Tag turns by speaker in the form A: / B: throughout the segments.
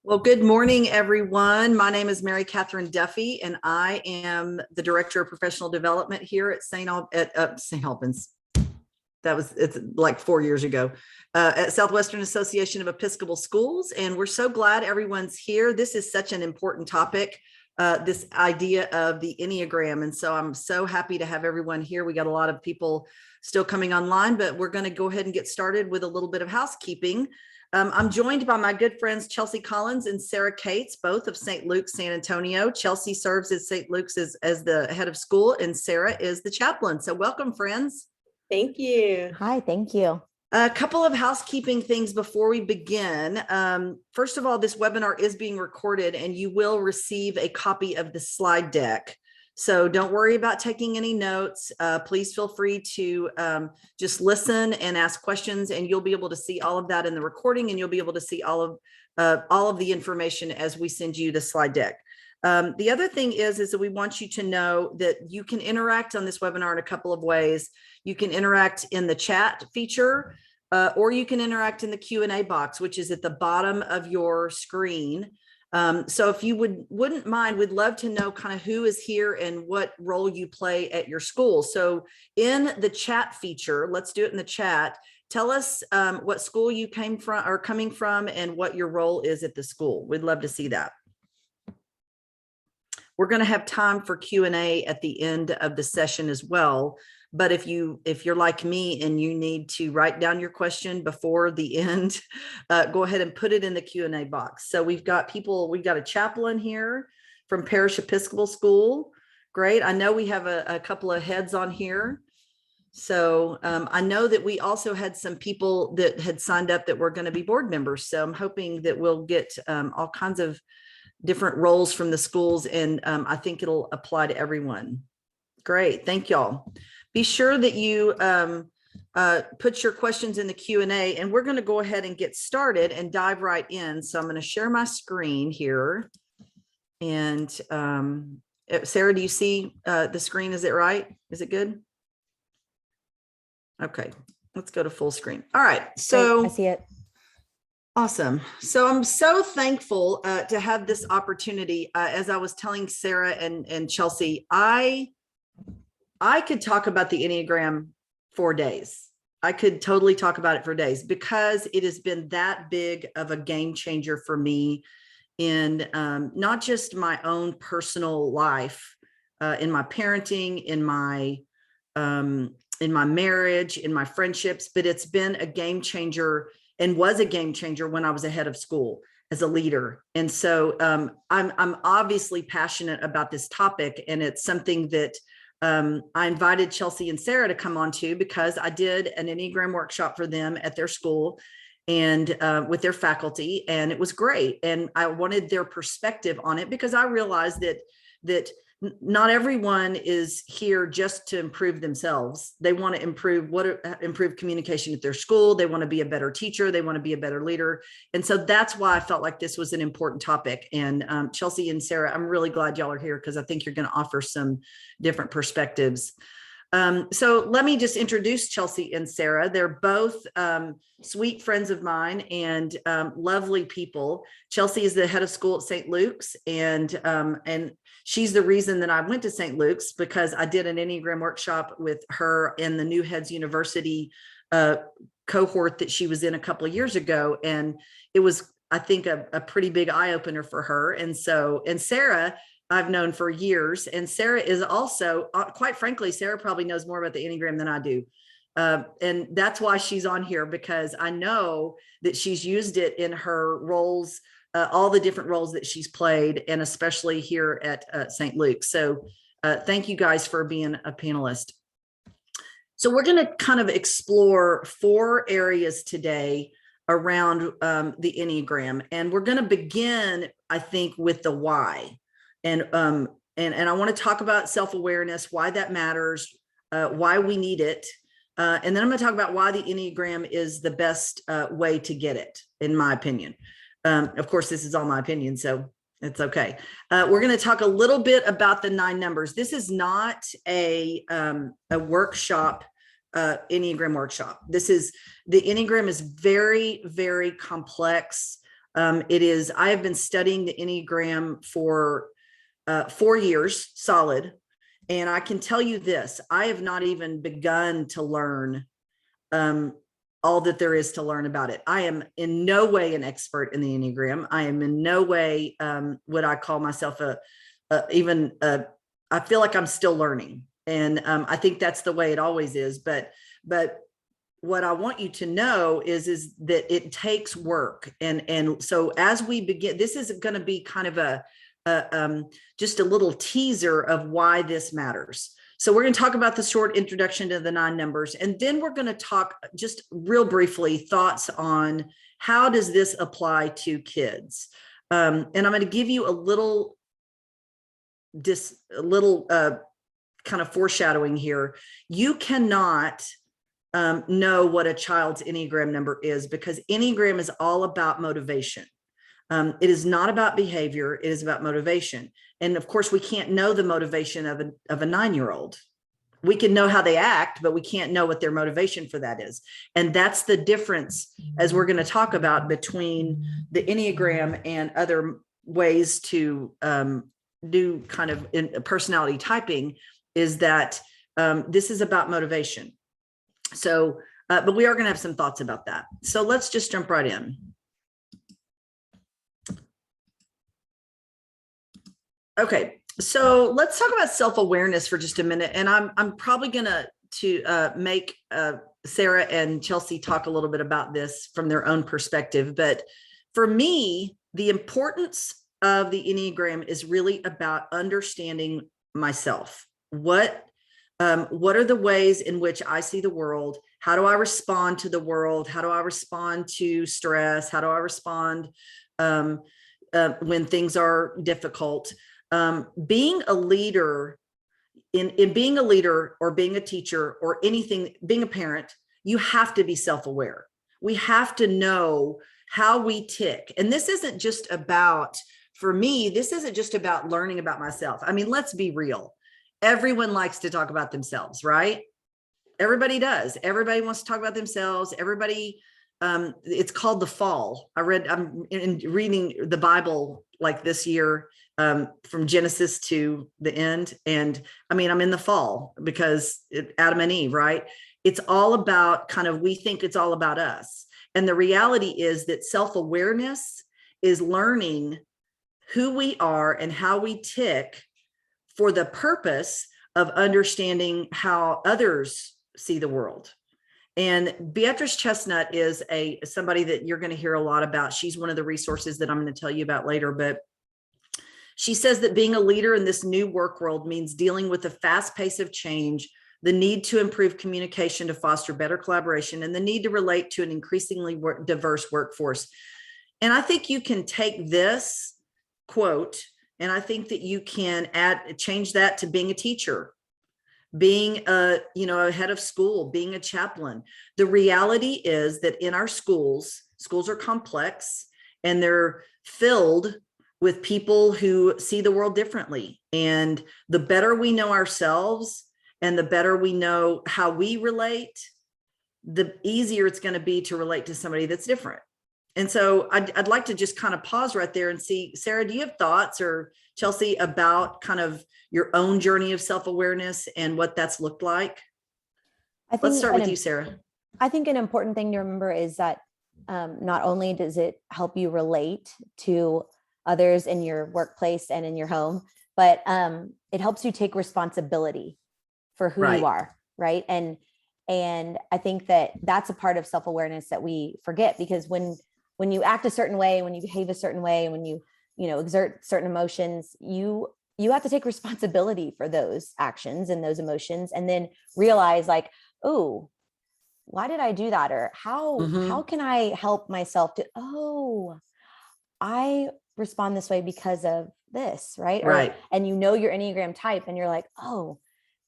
A: Well, good morning, everyone. My name is Mary Catherine Duffy, and I am the Director of Professional Development here at St. Albans. It's like 4 years ago, at Southwestern Association of Episcopal Schools. And we're so glad everyone's here. This is such an important topic, this idea of the Enneagram. And so I'm so happy to have everyone here. We got a lot of people still coming online, but we're going to go ahead and get started with a little bit of housekeeping. I'm joined by my good friends, Chelsea Collins and Sarah Cates, both of St. Luke's, San Antonio. Chelsea serves as St. Luke's as the head of school, and Sarah is the chaplain. So welcome, friends.
B: Thank you.
C: Hi, thank you.
A: A couple of housekeeping things before we begin. First of all, this webinar is being recorded and you will receive a copy of the slide deck. So don't worry about taking any notes. Please feel free to just listen and ask questions, and you'll be able to see all of that in the recording, and you'll be able to see all of the information as we send you the slide deck. The other thing is that we want you to know that you can interact on this webinar in a couple of ways. You can interact in the chat feature, or you can interact in the Q&A box, which is at the bottom of your screen. So if you wouldn't mind, we'd love to know kind of who is here and what role you play at your school. So in the chat feature, let's do it in the chat. Tell us what school you came from or coming from and what your role is at the school. We'd love to see that. We're going to have time for Q&A at the end of the session as well. But if you're like me and you need to write down your question before the end, go ahead and put it in the Q&A box. So we've got a chaplain here from Parish Episcopal School. Great. I know we have a couple of heads on here. So I know that we also had some people that had signed up that were going to be board members. So I'm hoping that we'll get all kinds of different roles from the schools, and I think it'll apply to everyone. Great. Thank y'all. Be sure that you put your questions in the Q&A, and we're going to go ahead and get started and dive right in. So I'm going to share my screen here. And Sarah, do you see the screen? Is it right? Is it good? Okay, let's go to full screen. All right. So
C: great, I see it.
A: Awesome. So I'm so thankful to have this opportunity. As I was telling Sarah and Chelsea, I could talk about the Enneagram for days. I could totally talk about it for days because it has been that big of a game changer for me in not just my own personal life, in my parenting, in my marriage, in my friendships, but it's been a game changer and was a game changer when I was a head of school as a leader. And so I'm obviously passionate about this topic, and it's something that I invited Chelsea and Sarah to come on to because I did an Enneagram workshop for them at their school and with their faculty, and it was great. And I wanted their perspective on it because I realized that not everyone is here just to improve themselves. They want to improve communication at their school. They want to be a better teacher. They want to be a better leader. And so that's why I felt like this was an important topic. And Chelsea and Sarah, I'm really glad y'all are here because I think you're going to offer some different perspectives. So let me just introduce Chelsea and Sarah. They're both sweet friends of mine and lovely people. Chelsea is the head of school at St. Luke's, and she's the reason that I went to St. Luke's because I did an Enneagram workshop with her in the New Heads University cohort that she was in a couple of years ago, and it was, I think, a pretty big eye opener for her. And Sarah, I've known for years. And Sarah is also, quite frankly, Sarah probably knows more about the Enneagram than I do. And that's why she's on here, because I know that she's used it in her roles, all the different roles that she's played, and especially here at St. Luke's. So thank you guys for being a panelist. So we're going to kind of explore 4 areas today around the Enneagram. And we're going to begin, I think, with the why. And I want to talk about self-awareness, why that matters, why we need it. And then I'm going to talk about why the Enneagram is the best way to get it, in my opinion. Of course, this is all my opinion, so it's okay. We're going to talk a little bit about the 9 numbers. This is not a workshop, Enneagram workshop. The Enneagram is very, very complex. I have been studying the Enneagram for 4 years solid. And I can tell you this, I have not even begun to learn all that there is to learn about it. I am in no way an expert in the Enneagram. I am in no way would I call myself I feel like I'm still learning. And I think that's the way it always is. But what I want you to know is that it takes work. And so as we begin, this is going to be kind of just a little teaser of why this matters. So we're going to talk about the short introduction to the 9 numbers, and then we're going to talk just real briefly thoughts on how does this apply to kids. And I'm going to give you a little kind of foreshadowing here. You cannot know what a child's Enneagram number is, because Enneagram is all about motivation. It is not about behavior. It is about motivation. And of course, we can't know the motivation of a 9-year-old. We can know how they act, but we can't know what their motivation for that is. And that's the difference, as we're going to talk about, between the Enneagram and other ways to do kind of personality typing, is that this is about motivation. So, but we are going to have some thoughts about that. So let's just jump right in. Okay, so let's talk about self-awareness for just a minute. And I'm probably going to make Sarah and Chelsea talk a little bit about this from their own perspective. But for me, the importance of the Enneagram is really about understanding myself. What are the ways in which I see the world? How do I respond to the world? How do I respond to stress? How do I respond when things are difficult? Being a leader, in being a leader or being a teacher or anything, being a parent, you have to be self-aware. We have to know how we tick. And this isn't just about, for me, this isn't just about learning about myself. I mean, let's be real. Everyone likes to talk about themselves, right? Everybody does. Everybody wants to talk about themselves. Everybody, it's called the fall. I'm reading the Bible like this year, from Genesis to the end. And I mean, I'm in the fall because Adam and Eve, right? It's all about we think it's all about us. And the reality is that self-awareness is learning who we are and how we tick for the purpose of understanding how others see the world. And Beatrice Chestnut is somebody that you're going to hear a lot about. She's one of the resources that I'm going to tell you about later, but she says that being a leader in this new work world means dealing with the fast pace of change, the need to improve communication to foster better collaboration, and the need to relate to an increasingly diverse workforce. And I think you can take this quote, and I think that you can change that to being a teacher, being a head of school, being a chaplain. The reality is that in our schools are complex, and they're filled with people who see the world differently. And the better we know ourselves and the better we know how we relate, the easier it's going to be to relate to somebody that's different. And so I'd like to just kind of pause right there and see, Sarah, do you have thoughts, or Chelsea, about kind of your own journey of self-awareness and what that's looked like? Let's start with you, Sarah.
B: I think an important thing to remember is that not only does it help you relate to others in your workplace and in your home, but it helps you take responsibility for who you are, right? And I think that that's a part of self-awareness that we forget, because when you act a certain way, when you behave a certain way, when you exert certain emotions, you have to take responsibility for those actions and those emotions, and then realize like, oh, why did I do that? Or how can I help myself to, I respond this way because of this, right?
A: Right.
B: And your Enneagram type, and you're like, oh,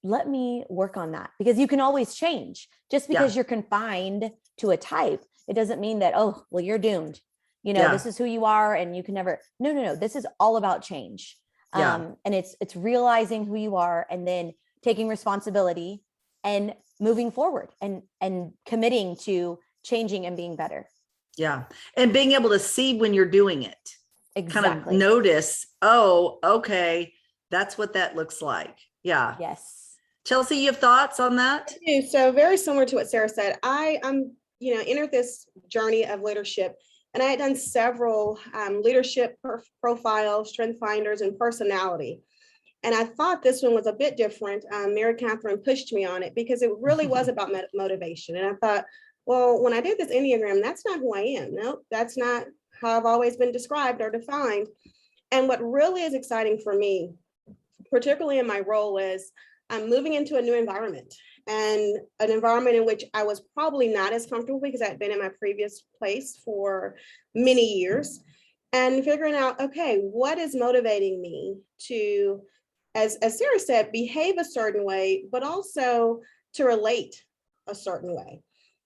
B: let me work on that, because you can always change. Just because you're confined to a type, it doesn't mean that, oh, well, you're doomed. This is who you are and you can never, no. This is all about change. And it's realizing who you are, and then taking responsibility and moving forward and committing to changing and being better.
A: Yeah. And being able to see when you're doing it, kind of
B: Exactly.
A: notice, oh, okay, that's what that looks like. Yeah.
B: Yes.
A: Chelsea, you have thoughts on that?
C: do. So very similar to what Sarah said, I'm, entered this journey of leadership, and I had done several leadership profiles, strength finders, and personality. And I thought this one was a bit different. Mary Catherine pushed me on it because it really was about motivation. And I thought, well, when I did this Enneagram, that's not who I am. Nope, that's not how I've always been described or defined. And what really is exciting for me, particularly in my role, is I'm moving into a new environment, and an environment in which I was probably not as comfortable because I'd been in my previous place for many years, and figuring out, okay, what is motivating me to, as Sarah said, behave a certain way, but also to relate a certain way.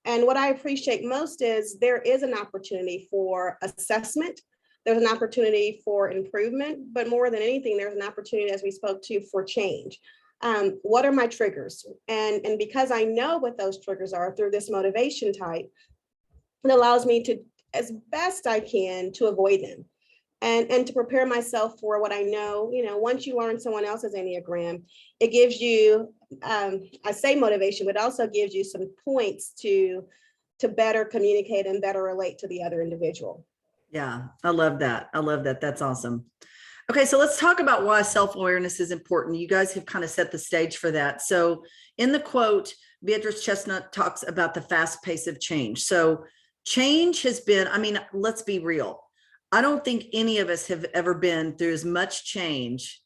C: And what I appreciate most is there is an opportunity for assessment. There's an opportunity for improvement, but more than anything, there's an opportunity, as we spoke to, for change. What are my triggers? And because I know what those triggers are through this motivation type, it allows me to, as best I can, to avoid them. And to prepare myself for what I know. Once you learn someone else's Enneagram, it gives you, I say motivation, but it also gives you some points to better communicate and better relate to the other individual.
A: Yeah, I love that. I love that. That's awesome. Okay, so let's talk about why self-awareness is important. You guys have kind of set the stage for that. So in the quote, Beatrice Chestnut talks about the fast pace of change. So change has been, I mean, let's be real. I don't think any of us have ever been through as much change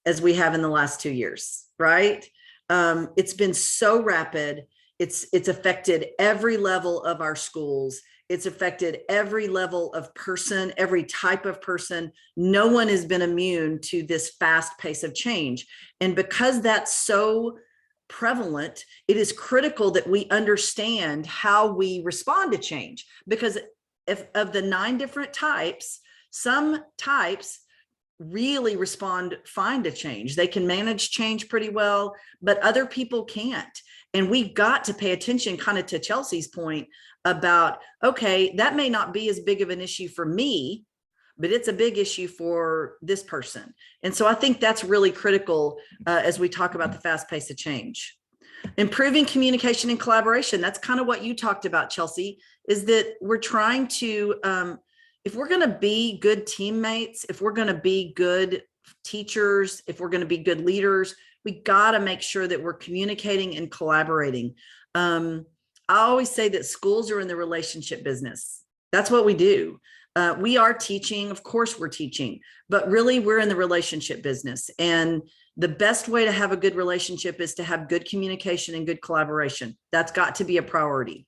A: as we have in the last 2 years, right? It's been so rapid. It's affected every level of our schools. It's affected every level of person, every type of person. No one has been immune to this fast pace of change. And because that's so prevalent, it is critical that we understand how we respond to change. Because if of the 9 different types, some types really respond fine to change. They can manage change pretty well, but other people can't. And we've got to pay attention, kind of to Chelsea's point about, okay, that may not be as big of an issue for me, but it's a big issue for this person. And so I think that's really critical as we talk about the fast pace of change. Improving communication and collaboration. That's kind of what you talked about, Chelsea, is that we're trying to, if we're going to be good teammates, if we're going to be good teachers, if we're going to be good leaders, we got to make sure that we're communicating and collaborating. I always say that schools are in the relationship business. That's what we do. We are teaching, of course we're teaching, but really we're in the relationship business. And the best way to have a good relationship is to have good communication and good collaboration. That's got to be a priority.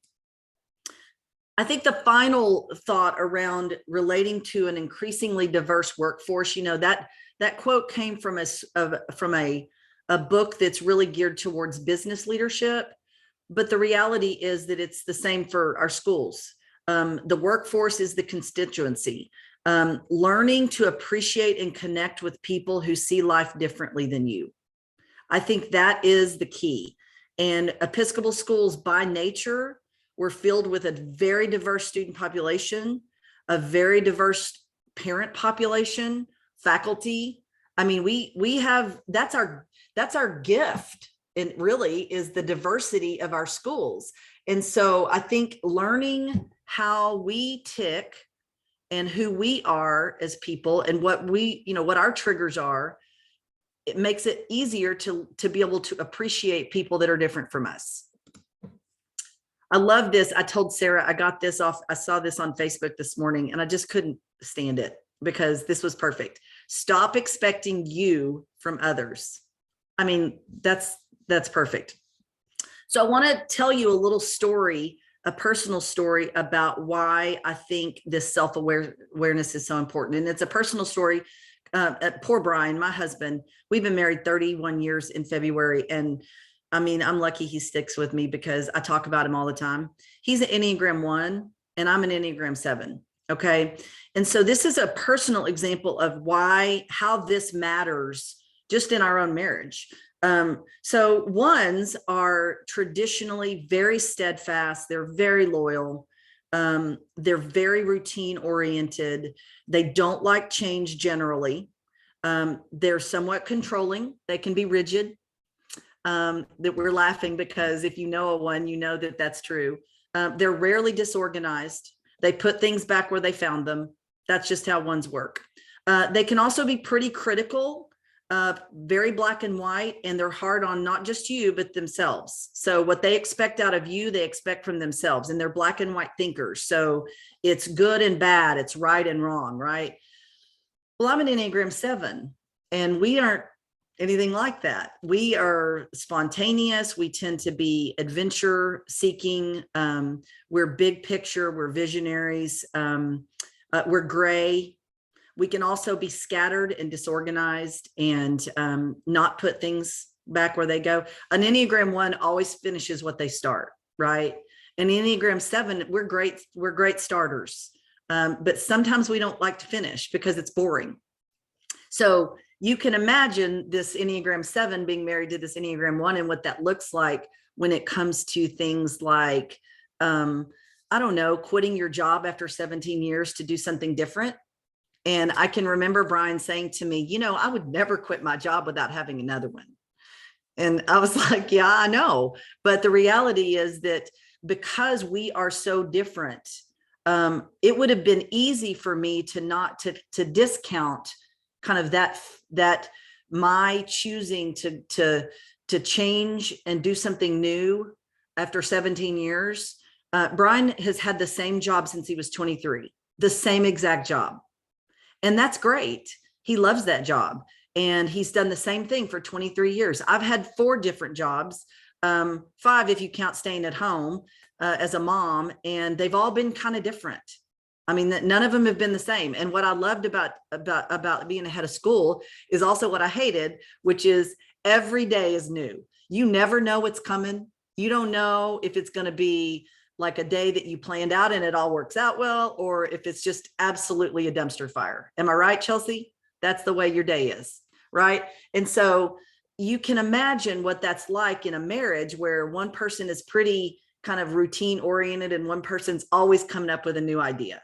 A: I think the final thought around relating to an increasingly diverse workforce, that quote came from a book that's really geared towards business leadership. But the reality is that it's the same for our schools. The workforce is the constituency. Learning to appreciate and connect with people who see life differently than you. I think that is the key. And Episcopal schools by nature were filled with a very diverse student population, a very diverse parent population, faculty. I mean, we have, that's our gift. And really is the diversity of our schools. And so I think learning how we tick and who we are as people and what what our triggers are, it makes it easier to be able to appreciate people that are different from us. I love this. I told Sarah, I saw this on Facebook this morning and I just couldn't stand it because this was perfect. Stop expecting you from others. I mean, that's perfect. So I want to tell you a little story, a personal story about why I think this self-awareness is so important. And it's a personal story. Poor Brian, my husband, we've been married 31 years in February. And I mean, I'm lucky he sticks with me because I talk about him all the time. He's an Enneagram 1 and I'm an Enneagram 7. Okay. And so this is a personal example of how this matters just in our own marriage. So ones are traditionally very steadfast. They're very loyal. They're very routine oriented. They don't like change generally. They're somewhat controlling. They can be rigid. That we're laughing because if you know a one, you know that that's true. They're rarely disorganized. They put things back where they found them. That's just how ones work. They can also be pretty critical, very black and white, and they're hard on not just you, but themselves. So what they expect out of you, they expect from themselves, and they're black and white thinkers. So it's good and bad. It's right and wrong, right? Well, I'm an Enneagram 7, and we aren't anything like that. We are spontaneous. We tend to be adventure seeking. We're big picture. We're visionaries. We're gray. We can also be scattered and disorganized and not put things back where they go. An Enneagram 1 always finishes what they start, right? An Enneagram 7, we're great starters. But sometimes we don't like to finish because it's boring. So you can imagine this Enneagram 7 being married to this Enneagram 1 and what that looks like when it comes to things like, I don't know, quitting your job after 17 years to do something different. And I can remember Brian saying to me, you know, I would never quit my job without having another one. And I was like, yeah, I know. But the reality is that because we are so different, it would have been easy for me to not to discount kind of that my choosing to change and do something new after 17 years. Brian has had the same job since he was 23, the same exact job. And that's great. He loves that job. And he's done the same thing for 23 years. I've had 4 different jobs, 5 if you count staying at home as a mom, and they've all been kind of different. I mean, none of them have been the same. And what I loved about being ahead of school is also what I hated, which is every day is new. You never know what's coming. You don't know if it's going to be like a day that you planned out and it all works out well, or if it's just absolutely a dumpster fire. Am I right, Chelsea? That's the way your day is, right? And so you can imagine what that's like in a marriage where one person is pretty kind of routine oriented and one person's always coming up with a new idea.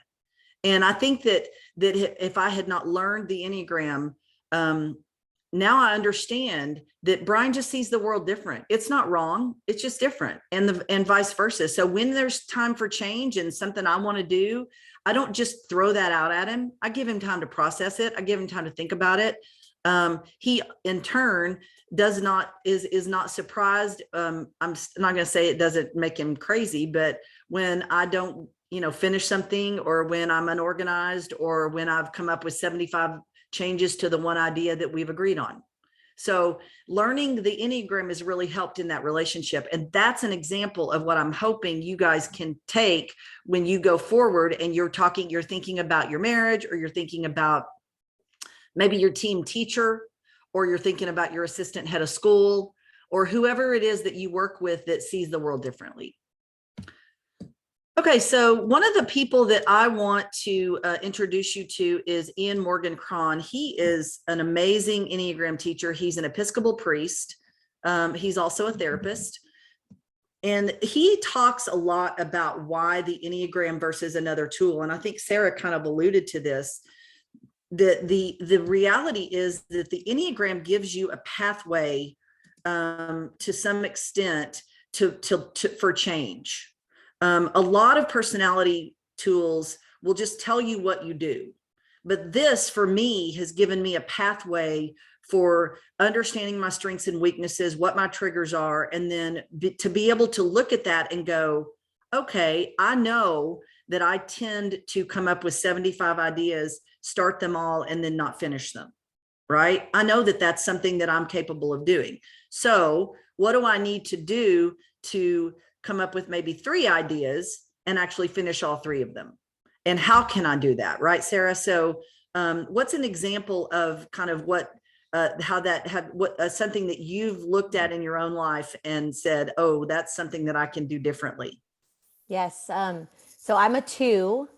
A: And I think that if I had not learned the Enneagram, now I understand that Brian just sees the world different. It's not wrong. It's just different, and vice versa. So when there's time for change and something I want to do, I don't just throw that out at him. I give him time to process it. I give him time to think about it. He in turn is not surprised. I'm not going to say it doesn't make him crazy, but when I don't, finish something, or when I'm unorganized, or when I've come up with 75 changes to the one idea that we've agreed on. So learning the Enneagram has really helped in that relationship. And that's an example of what I'm hoping you guys can take when you go forward and you're thinking about your marriage, or you're thinking about maybe your team teacher, or you're thinking about your assistant head of school, or whoever it is that you work with that sees the world differently. Okay, so one of the people that I want to introduce you to is Ian Morgan Cron. He is an amazing Enneagram teacher. He's an Episcopal priest. He's also a therapist. And he talks a lot about why the Enneagram versus another tool. And I think Sarah kind of alluded to this. The reality is that the Enneagram gives you a pathway to some extent for change. A lot of personality tools will just tell you what you do. But this, for me, has given me a pathway for understanding my strengths and weaknesses, what my triggers are, and then to be able to look at that and go, okay, I know that I tend to come up with 75 ideas, start them all, and then not finish them, right? I know that that's something that I'm capable of doing. So what do I need to do to come up with maybe 3 ideas and actually finish all 3 of them? And how can I do that? Right, Sarah? So what's an example of kind of something that you've looked at in your own life and said, oh, that's something that I can do differently?
B: Yes. So I'm a 2,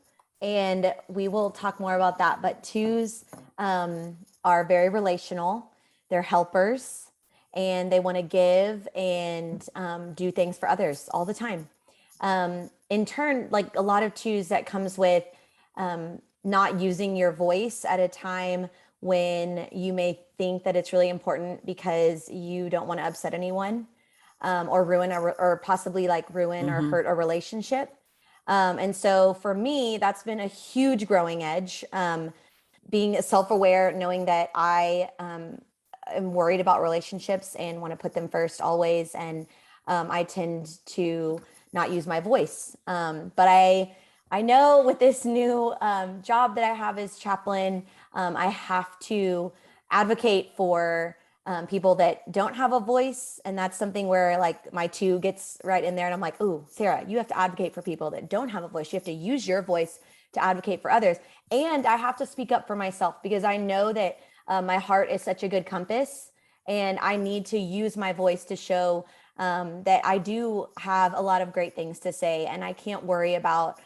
B: and we will talk more about that, but 2s are very relational. They're helpers, and they want to give and do things for others all the time. in turn, like a lot of twos, that comes with not using your voice at a time when you may think that it's really important because you don't want to upset anyone, or ruin or possibly like ruin or hurt a relationship. And so for me, that's been a huge growing edge. Being self-aware, knowing that I am worried about relationships and want to put them first always. And I tend to not use my voice. But I know with this new job that I have as chaplain, I have to advocate for people that don't have a voice. And that's something where like my two gets right in there. And I'm like, oh, Sarah, you have to advocate for people that don't have a voice. You have to use your voice to advocate for others. And I have to speak up for myself because I know that my heart is such a good compass, and I need to use my voice to show that I do have a lot of great things to say, and I can't worry about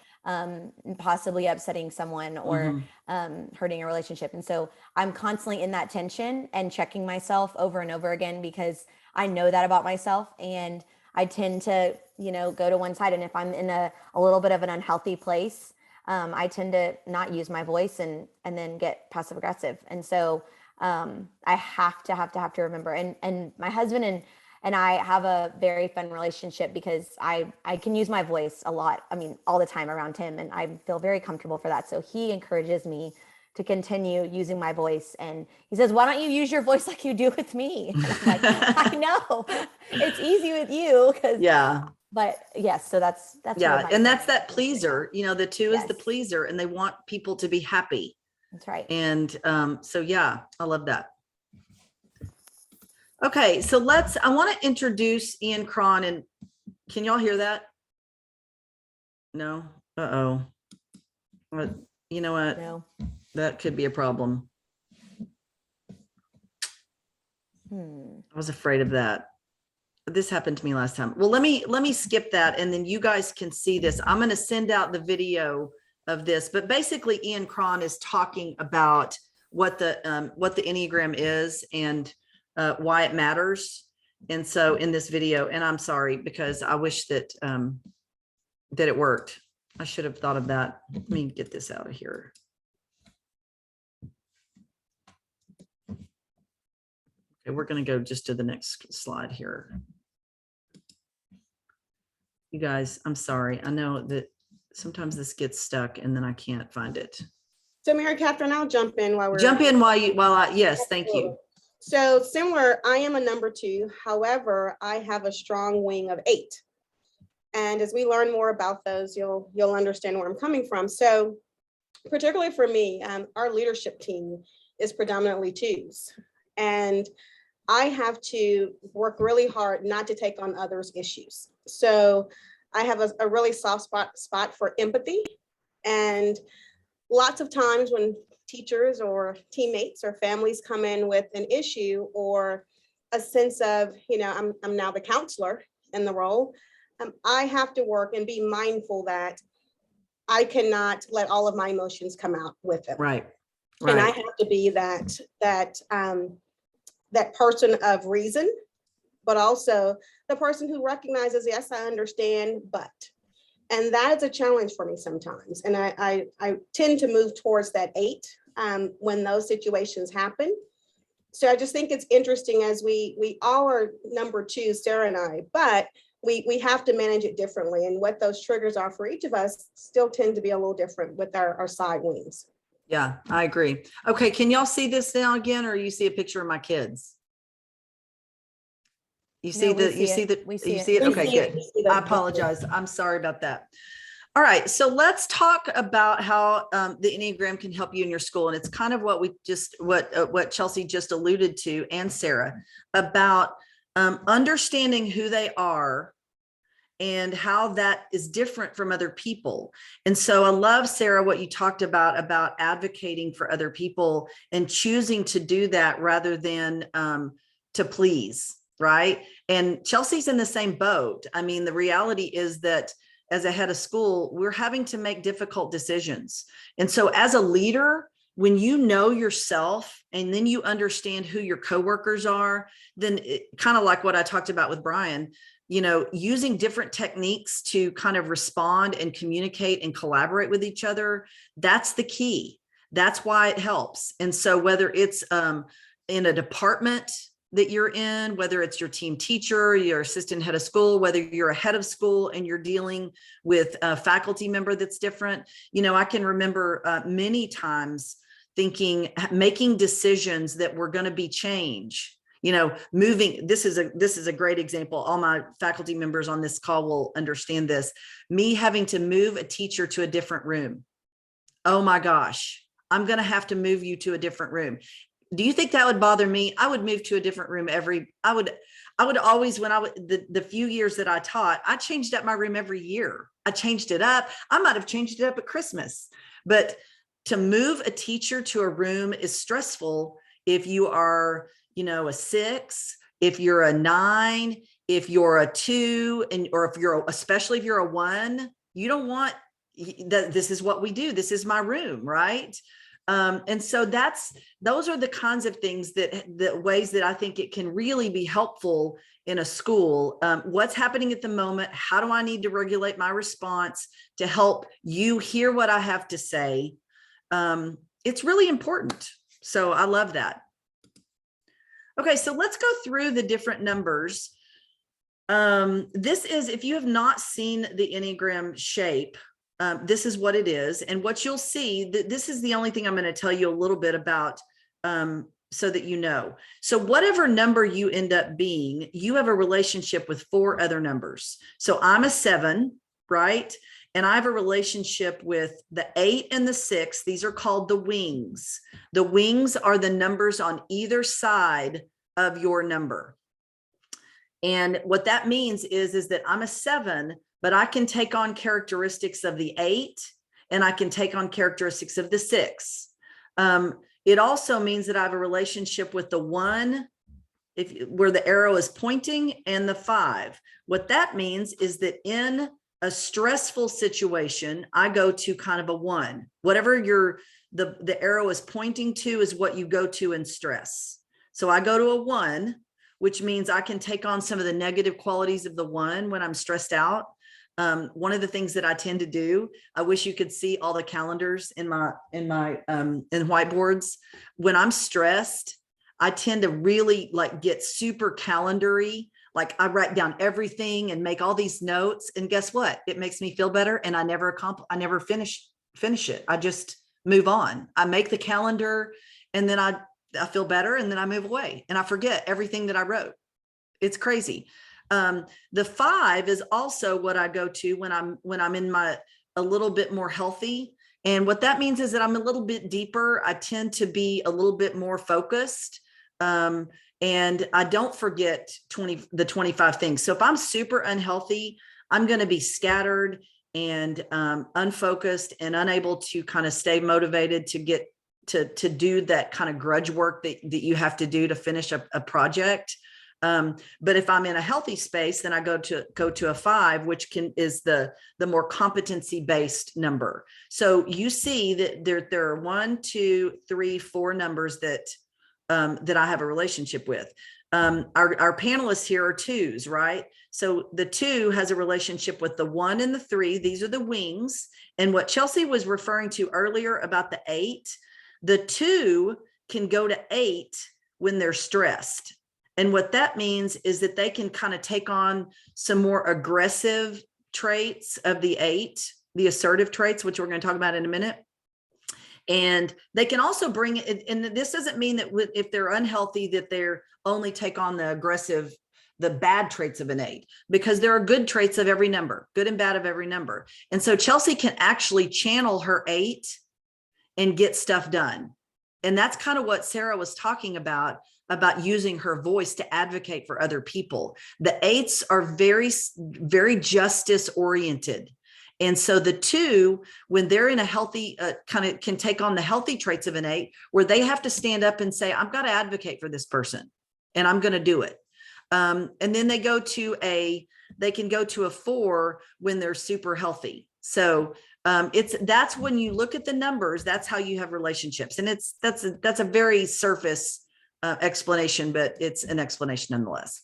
B: possibly upsetting someone or hurting a relationship. And so I'm constantly in that tension and checking myself over and over again because I know that about myself, and I tend to, go to one side. And if I'm in a little bit of an unhealthy place, I tend to not use my voice and then get passive aggressive. And so I have to remember, and my husband and I have a very fun relationship because I can use my voice a lot. I mean, all the time around him, and I feel very comfortable for that. So he encourages me to continue using my voice. And he says, why don't you use your voice like you do with me? And I'm like, I know it's easy with you.
A: Yeah.
B: But yes, so that's
A: Yeah. And that's that pleaser, the two is the
B: Yes.
A: pleaser, and they want people to be happy.
B: That's right.
A: And so, yeah, I love that. Okay. So I want to introduce Ian Cron, and can y'all hear that? No. Uh-oh. You know what?
B: No.
A: That could be a problem. I was afraid of that. This happened to me last time. Well, let me skip that, and then you guys can see this. I'm going to send out the video of this, but basically Ian Cron is talking about what the Enneagram is and why it matters. And so in this video, and I'm sorry because I wish that that it worked. I should have thought of that. Let me get this out of here. Okay, we're going to go just to the next slide here. You guys, I'm sorry. I know that sometimes this gets stuck and then I can't find it.
C: So Mary Catherine, I'll jump in while we're
A: yes, thank you.
C: So similar, I am a number 2. However, I have a strong wing of 8. And as we learn more about those, you'll understand where I'm coming from. So particularly for me, our leadership team is predominantly 2s. And I have to work really hard not to take on others' issues. So I have a really soft spot for empathy. And lots of times when teachers or teammates or families come in with an issue or a sense of, I'm now the counselor in the role, I have to work and be mindful that I cannot let all of my emotions come out with it.
A: Right.
C: And I have to be that person of reason, but also the person who recognizes, yes, I understand, but. And that is a challenge for me sometimes. And I tend to move towards that 8 when those situations happen. So I just think it's interesting as we all are number 2, Sarah and I, but we have to manage it differently. And what those triggers are for each of us still tend to be a little different with our side wings.
A: Yeah, I agree. Okay, can y'all see this now again, or you see a picture of my kids? You see it? Okay, good. I apologize. I'm sorry about that. All right, so let's talk about how the Enneagram can help you in your school, and it's kind of what Chelsea just alluded to, and Sarah, about understanding who they are and how that is different from other people. And so I love, Sarah, what you talked about advocating for other people and choosing to do that rather than to please, right? And Chelsea's in the same boat. I mean, the reality is that as a head of school, we're having to make difficult decisions. And so as a leader, when you know yourself and then you understand who your coworkers are, then kind of like what I talked about with Brian, using different techniques to kind of respond and communicate and collaborate with each other, that's the key. That's why it helps. And so whether it's in a department that you're in, whether it's your team teacher, your assistant head of school, whether you're a head of school and you're dealing with a faculty member that's different, I can remember many times making decisions that were going to be change. Moving, this is a great example. All my faculty members on this call will understand this. Me having to move a teacher to a different room. Oh my gosh, I'm going to have to move you to a different room. Do you think that would bother me? I would move to a different room I would always, the few years that I taught, I changed up my room every year. I changed it up. I might've changed it up at Christmas, but to move a teacher to a room is stressful if you are, a 6, if you're a 9, if you're a 2, especially if you're a 1, you don't want that. This is what we do. This is my room, right? And so those are the kinds of things the ways that I think it can really be helpful in a school. What's happening at the moment? How do I need to regulate my response to help you hear what I have to say? It's really important. So I love that. Okay, so let's go through the different numbers. This is, if you have not seen the Enneagram shape, this is what it is. And what you'll see, this is the only thing I'm going to tell you a little bit about, so that you know. So whatever number you end up being, you have a relationship with 4 other numbers. So I'm a 7, right? And I have a relationship with the 8 and the 6. These are called the wings. The wings are the numbers on either side of your number. And what that means is that I'm a 7, but I can take on characteristics of the 8, and I can take on characteristics of the 6. It also means that I have a relationship with the 1, where the arrow is pointing, and the 5. What that means is that in a stressful situation, I go to kind of a 1. Whatever the arrow is pointing to is what you go to in stress. So I go to a 1, which means I can take on some of the negative qualities of the 1 when I'm stressed out. One of the things that I tend to do, I wish you could see all the calendars in whiteboards. When I'm stressed, I tend to really get super calendary. Like I write down everything and make all these notes, and guess what? It makes me feel better, and I never finish it. I just move on. I make the calendar, and then I feel better, and then I move away, and I forget everything that I wrote. It's crazy. The 5 is also what I go to when I'm in a little bit more healthy. And what that means is that I'm a little bit deeper. I tend to be a little bit more focused. And I don't forget the 25 things. So if I'm super unhealthy, I'm going to be scattered and unfocused and unable to kind of stay motivated to get to do that kind of grudge work that you have to do to finish a project. But if I'm in a healthy space, then I go to a 5, which is the more competency based number. So you see that there are 1, 2, 3, 4 numbers that I have a relationship with. Our panelists here are 2s, right? So the 2 has a relationship with the 1 and the 3. These are the wings. And what Chelsea was referring to earlier about the 8, the 2 can go to 8 when they're stressed. And what that means is that they can kind of take on some more aggressive traits of the 8, the assertive traits, which we're going to talk about in a minute. And they can also bring it, and this doesn't mean that if they're unhealthy, that they're only take on the bad traits of an 8, because there are good traits of every number, good and bad of every number. And so Chelsea can actually channel her 8 and get stuff done. And that's kind of what Sarah was talking about using her voice to advocate for other people. The 8s are very, very justice oriented. And so the 2, when they're in a healthy, kind of can take on the healthy traits of an 8, where they have to stand up and say, I've got to advocate for this person and I'm going to do it. And then they can go to a 4 when they're super healthy. So that's when you look at the numbers, that's how you have relationships. And that's a very surface explanation, but it's an explanation nonetheless.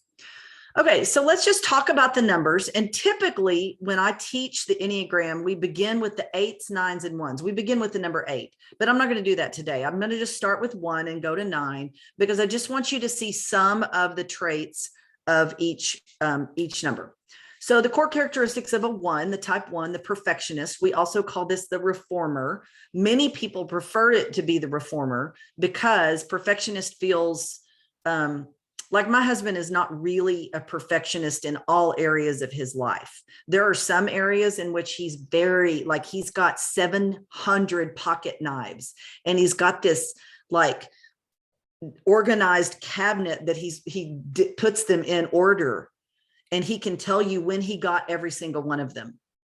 A: Okay, so let's just talk about the numbers. And typically when I teach the Enneagram, we begin with the 8s, 9s, and 1s. We begin with the number 8, but I'm not going to do that today. I'm going to just start with 1 and go to 9, because I just want you to see some of the traits of each number. So the core characteristics of a 1, the type 1, the perfectionist, we also call this the reformer. Many people prefer it to be the reformer because perfectionist feels, like my husband is not really a perfectionist in all areas of his life. There are some areas in which he's very, like, he's got 700 pocket knives, and he's got this like organized cabinet that he puts them in order, and he can tell you when he got every single one of them,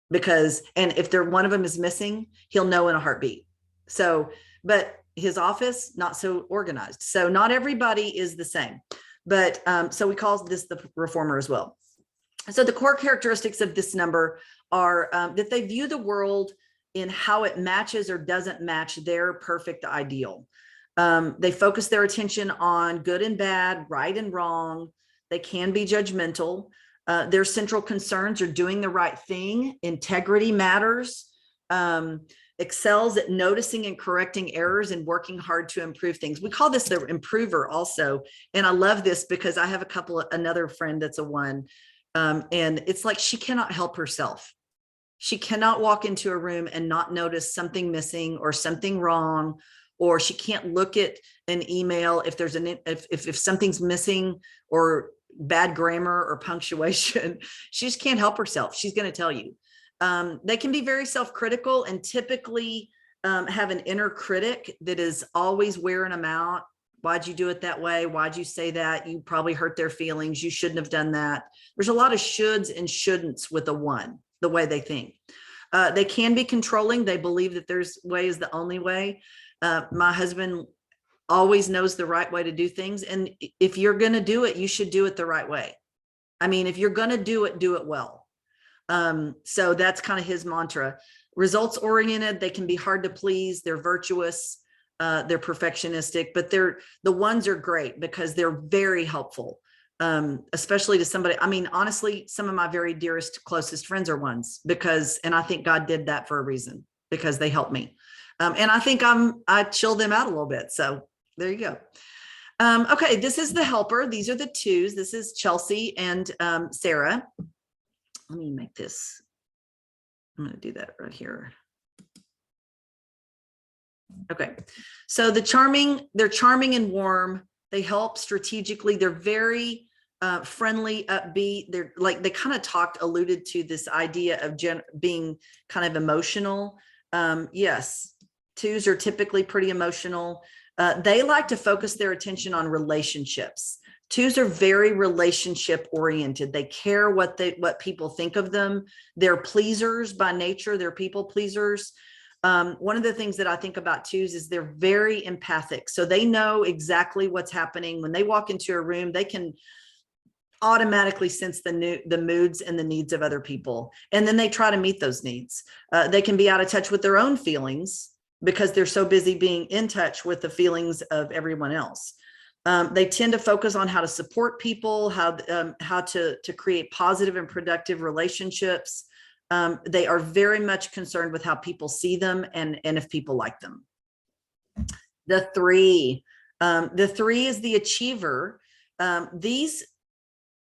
A: because, and if one of them is missing, he'll know in a heartbeat. So, but his office, not so organized. So not everybody is the same. But so we call this the reformer as well. So the core characteristics of this number are that they view the world in how it matches or doesn't match their perfect ideal. They focus their attention on good and bad, right and wrong. They can be judgmental. Their central concerns are doing the right thing. Integrity matters. Excels at noticing and correcting errors and working hard to improve things. We call this the improver also. And I love this because I have another friend that's a 1. And it's like, she cannot help herself. She cannot walk into a room and not notice something missing or something wrong, or she can't look at an email if there's if something's missing or bad grammar or punctuation. She just can't help herself. She's going to tell you. They can be very self-critical and typically have an inner critic that is always wearing them out. Why'd you do it that way? Why'd you say that? You probably hurt their feelings. You shouldn't have done that. There's a lot of shoulds and shouldn'ts with a 1, the way they think. They can be controlling. They believe that their way is the only way. My husband always knows the right way to do things. And if you're going to do it, you should do it the right way. I mean, if you're going to do it well. So that's kind of his mantra. Results oriented, they can be hard to please. They're virtuous. They're perfectionistic, but the 1s are great because they're very helpful. Especially to somebody. I mean, honestly, some of my very dearest, closest friends are 1s and I think God did that for a reason, because they help me. And I think I chill them out a little bit. So there you go. Okay. This is the helper. These are the 2s. This is Chelsea and Sarah. Let me make this. I'm going to do that right here. Okay. So they're charming and warm. They help strategically. They're very friendly, upbeat. They're like, they kind of alluded to this idea of being kind of emotional. Yes. 2s are typically pretty emotional. They like to focus their attention on relationships. 2s are very relationship oriented. They care what people think of them. They're pleasers by nature. They're people pleasers. One of the things that I think about 2s is they're very empathic. So they know exactly what's happening. When they walk into a room, they can automatically sense the moods and the needs of other people. And then they try to meet those needs. They can be out of touch with their own feelings because they're so busy being in touch with the feelings of everyone else. They tend to focus on how to support people, how to create positive and productive relationships. They are very much concerned with how people see them and if people like them. The 3 is the achiever. These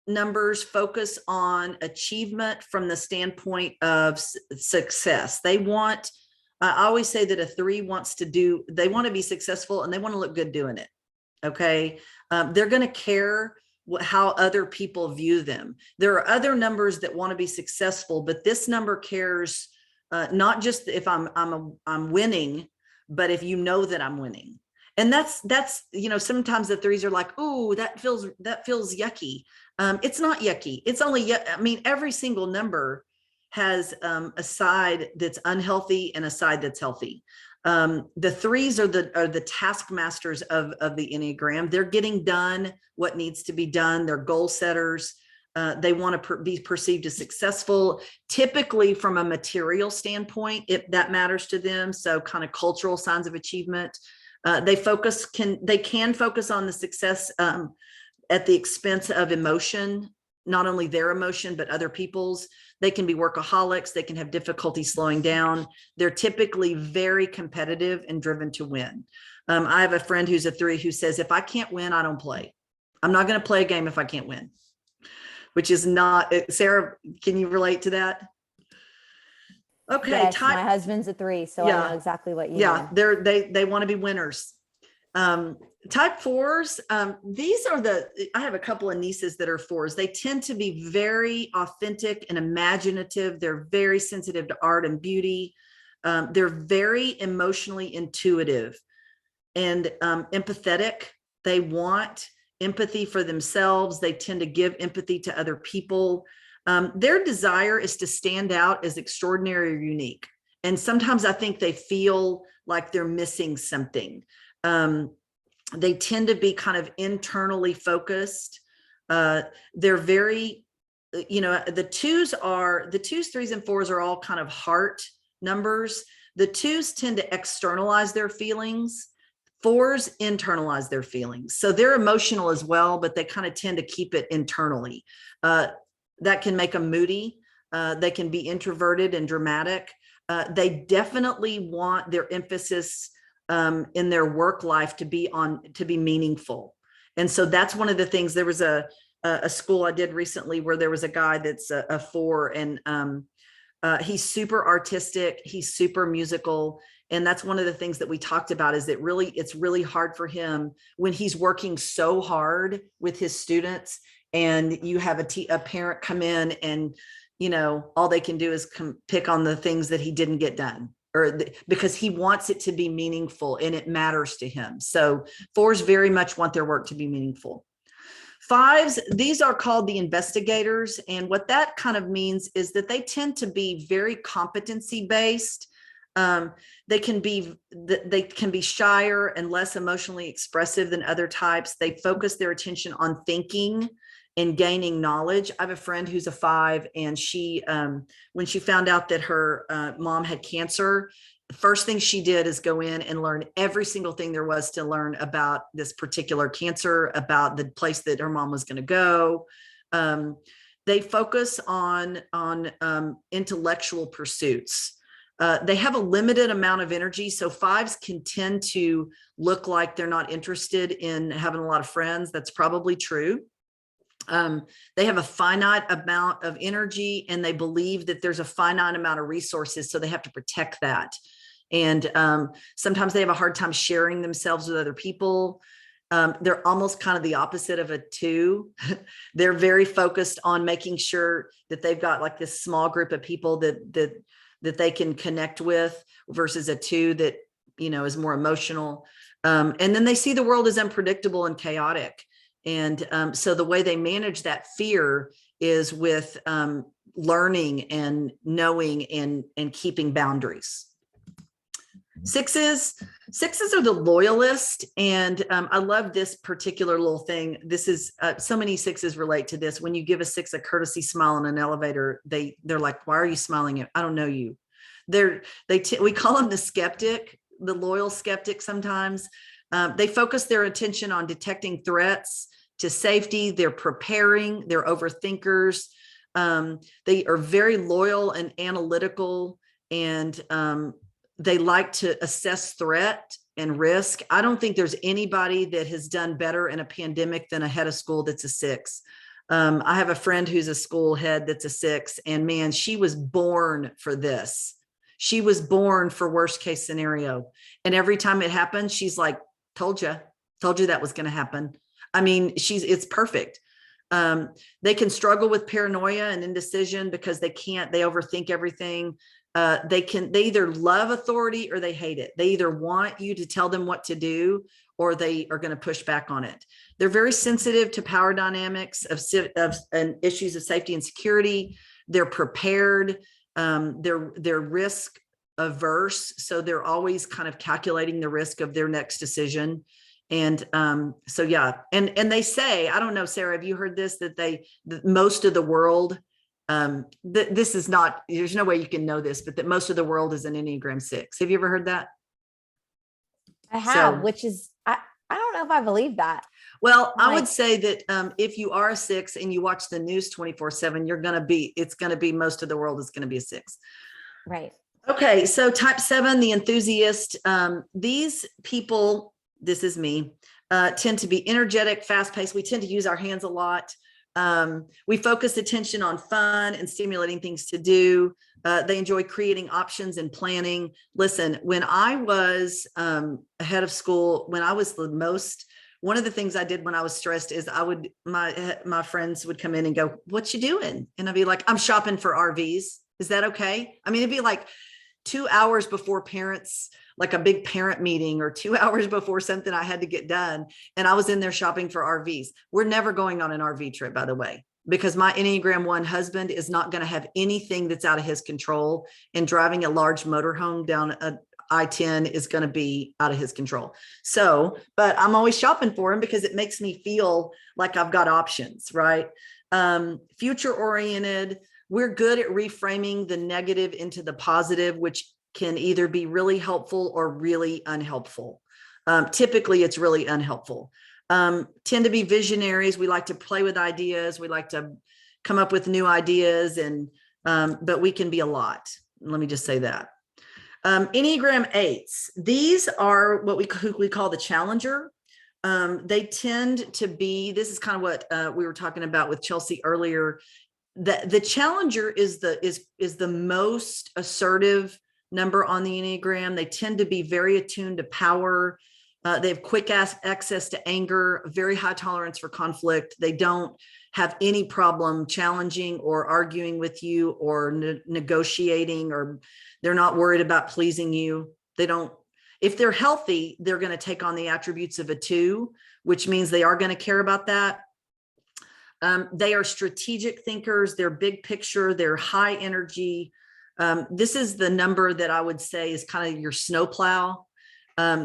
A: numbers focus on achievement from the standpoint of success. I always say that a 3 they want to be successful and they want to look good doing it. Okay. They're going to care how other people view them. There are other numbers that want to be successful, but this number cares not just if I'm winning, but if you know that I'm winning. And that's sometimes the 3s are like, "Ooh, that feels yucky." It's not yucky. It's only, I mean, every single number has a side that's unhealthy and a side that's healthy. The 3s are the taskmasters of the Enneagram. They're getting done what needs to be done. They're goal setters. They want to be perceived as successful. Typically, from a material standpoint, that matters to them. So, kind of cultural signs of achievement. They can focus on the success at the expense of emotion. not only their emotion, but other people's. They can be workaholics. They can have difficulty slowing down. They're typically very competitive and driven to win. I have a friend who's a 3 who says, if I can't win, I don't play. I'm not going to play a game if I can't win, which is not, Sarah, can you relate to that? Okay.
B: Yes, my husband's a 3, so I know exactly what you mean.
A: They want to be winners. Type 4s, these are I have a couple of nieces that are 4s. They tend to be very authentic and imaginative. They're very sensitive to art and beauty. They're very emotionally intuitive and empathetic. They want empathy for themselves. They tend to give empathy to other people. Their desire is to stand out as extraordinary or unique. And sometimes I think they feel like they're missing something. They tend to be kind of internally focused. They're very, the 2s, 3s, and 4s are all kind of heart numbers. The 2s tend to externalize their feelings. 4s internalize their feelings. So they're emotional as well, but they kind of tend to keep it internally. That can make them moody. They can be introverted and dramatic. They definitely want their emphasis in their work life to be meaningful. And so that's one of the things. There was a school I did recently where there was a guy that's a 4, and he's super artistic. He's super musical. And that's one of the things that we talked about, is that it's really hard for him when he's working so hard with his students, and you have a parent come in and, all they can do is pick on the things that he didn't get done, because he wants it to be meaningful and it matters to him. So 4s very much want their work to be meaningful. 5s, these are called the investigators. And what that kind of means is that they tend to be very competency based. They can be shyer and less emotionally expressive than other types. They focus their attention on thinking and gaining knowledge. I have a friend who's a 5, and she, when she found out that her mom had cancer, the first thing she did is go in and learn every single thing there was to learn about this particular cancer, about the place that her mom was going to go. They focus on intellectual pursuits. They have a limited amount of energy. So 5s can tend to look like they're not interested in having a lot of friends. That's probably true. They have a finite amount of energy, and they believe that there's a finite amount of resources. So they have to protect that. And sometimes they have a hard time sharing themselves with other people. They're almost kind of the opposite of a 2. They're very focused on making sure that they've got like this small group of people that they can connect with, versus a 2 that, is more emotional. And then they see the world as unpredictable and chaotic. And so the way they manage that fear is with learning and knowing and keeping boundaries. 6s are the loyalist. And I love this particular little thing. This is so many 6s relate to this. When you give a 6 a courtesy smile in an elevator, they're like, why are you smiling? I don't know you. We call them the skeptic, the loyal skeptic sometimes. They focus their attention on detecting threats to safety. They're preparing, they're overthinkers. They are very loyal and analytical, and they like to assess threat and risk. I don't think there's anybody that has done better in a pandemic than a head of school that's a 6. I have a friend who's a school head that's a 6, and man, she was born for this. She was born for worst case scenario. And every time it happens, she's like, told you that was going to happen. I mean, it's perfect. They can struggle with paranoia and indecision because they overthink everything. They either love authority or they hate it. They either want you to tell them what to do, or they are going to push back on it. They're very sensitive to power dynamics and issues of safety and security. They're prepared. They're risk averse. So they're always kind of calculating the risk of their next decision. And so, yeah. And they say, I don't know, Sarah, have you heard this, that most of the world, this is not, there's no way you can know this, but that most of the world is an Enneagram 6. Have you ever heard that?
B: I have, which is, I don't know if I believe that.
A: Well, I would
B: Like-
A: say that if you are a 6 and you watch the news 24/7, it's going to be, most of the world is going to be a 6.
B: Right.
A: Okay. So type 7, the enthusiast, these people, this is me, tend to be energetic, fast paced. We tend to use our hands a lot. We focus attention on fun and stimulating things to do. They enjoy creating options and planning. Listen, when I was ahead of school, when I was one of the things I did when I was stressed is my friends would come in and go, "What you doing?" And I'd be like, "I'm shopping for RVs. Is that okay?" I mean, it'd be like 2 hours before parents, like a big parent meeting, or 2 hours before something I had to get done. And I was in there shopping for RVs. We're never going on an RV trip, by the way, because my Enneagram 1 husband is not going to have anything that's out of his control. And driving a large motorhome down a I-10 is going to be out of his control. So, but I'm always shopping for him because it makes me feel like I've got options, right? Future oriented. We're good at reframing the negative into the positive, which can either be really helpful or really unhelpful. Typically, it's really unhelpful. Tend to be visionaries. We like to play with ideas. We like to come up with new ideas, but we can be a lot. Let me just say that. Enneagram 8s. These are what we call the challenger. They tend to be, this is kind of what we were talking about with Chelsea earlier. The challenger is the most assertive number on the Enneagram. They tend to be very attuned to power. They have quick access to anger, very high tolerance for conflict. They don't have any problem challenging or arguing with you or negotiating, or they're not worried about pleasing you. If they're healthy, they're going to take on the attributes of a 2, which means they are going to care about that. They are strategic thinkers. They're big picture. They're high energy. This is the number that I would say is kind of your snowplow.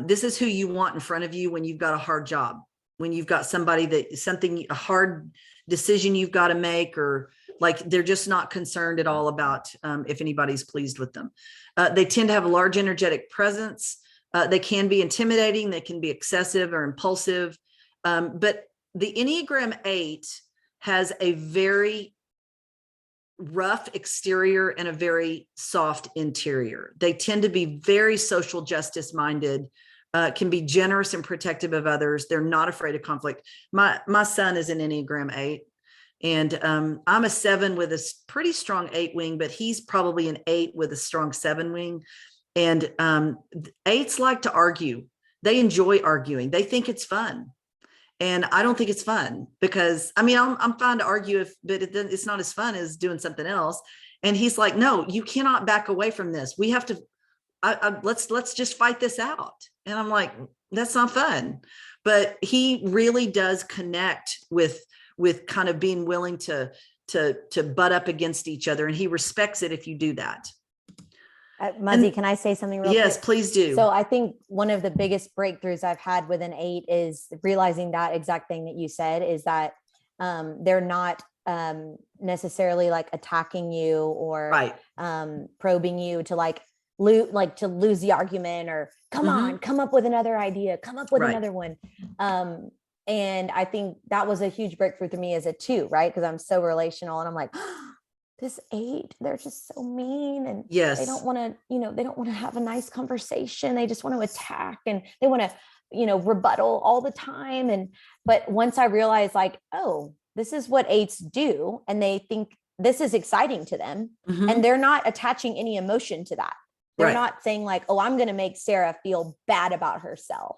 A: This is who you want in front of you when you've got a hard job, when you've got a hard decision you've got to make, or like they're just not concerned at all about if anybody's pleased with them. They tend to have a large energetic presence. They can be intimidating. They can be excessive or impulsive. But the Enneagram 8 has a very rough exterior and a very soft interior. They tend to be very social justice minded, can be generous and protective of others. They're not afraid of conflict. My son is an Enneagram 8, and I'm a 7 with a pretty strong 8 wing, but he's probably an 8 with a strong 7 wing. And 8s like to argue. They enjoy arguing. They think it's fun. And I don't think it's fun, because I'm fine to argue but it's not as fun as doing something else. And he's like, "No, you cannot back away from this. We have to, let's just fight this out." And I'm like, "That's not fun." But he really does connect with kind of being willing to butt up against each other. And he respects it if you do that.
B: Muzzy, can I say something real quick?
A: Yes, please do.
B: So I think one of the biggest breakthroughs I've had with an 8 is realizing that exact thing that you said, is that they're not necessarily like attacking you or
A: right.
B: Probing you to to lose the argument, or come on, come up with another idea, come up with another one. And I think that was a huge breakthrough to me as a 2, right? Because I'm so relational, and I'm like, this 8, they're just so mean, and
A: yes,
B: they don't want to, they don't want to have a nice conversation. They just want to attack, and they want to, rebuttal all the time. But once I realized, like, oh, this is what 8s do, and they think this is exciting to them, and they're not attaching any emotion to that. They're not saying like, oh, I'm going to make Sarah feel bad about herself.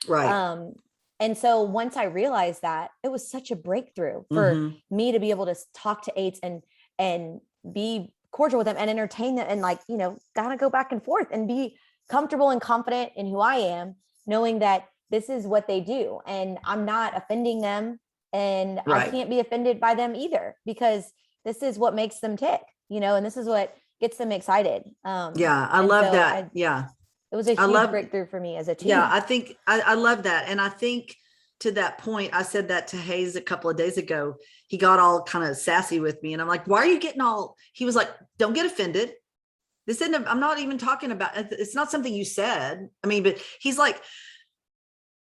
A: Right.
B: And so once I realized that, it was such a breakthrough for me to be able to talk to 8s and be cordial with them and entertain them, and kind of go back and forth and be comfortable and confident in who I am, knowing that this is what they do and I'm not offending them, and I can't be offended by them either, because this is what makes them tick, and this is what gets them excited.
A: I love that.
B: It was a huge breakthrough for me as a teen.
A: Yeah, I think I love that. And I think to that point, I said that to Hayes a couple of days ago. He got all kind of sassy with me, and I'm like, "Why are you getting all," he was like, "Don't get offended. This isn't, I'm not even talking about, it's not something you said." I mean, but he's like,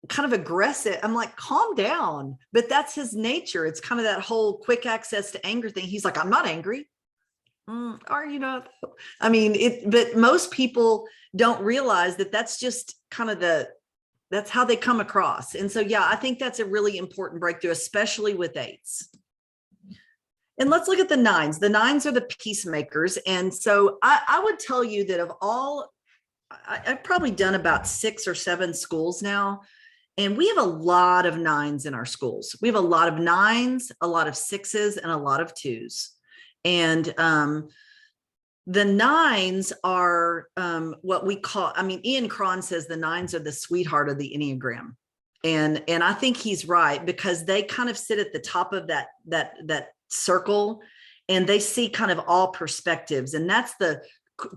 A: kind of aggressive. I'm like, calm down. But that's his nature. It's kind of that whole quick access to anger thing. He's like, I'm not angry. Are you not? I mean, but most people don't realize that that's just kind of that's how they come across. And so, yeah, I think that's a really important breakthrough, especially with 8s. And let's look at the 9s. The 9s are the peacemakers. And so I would tell you that of all, I've probably done about 6 or 7 schools now. And we have a lot of 9s in our schools. We have a lot of 9s, a lot of 6s, and a lot of 2s. And the 9s are what we call, I mean, Ian Cron says the 9s are the sweetheart of the Enneagram. And I think he's right, because they kind of sit at the top of that circle, and they see kind of all perspectives. And that's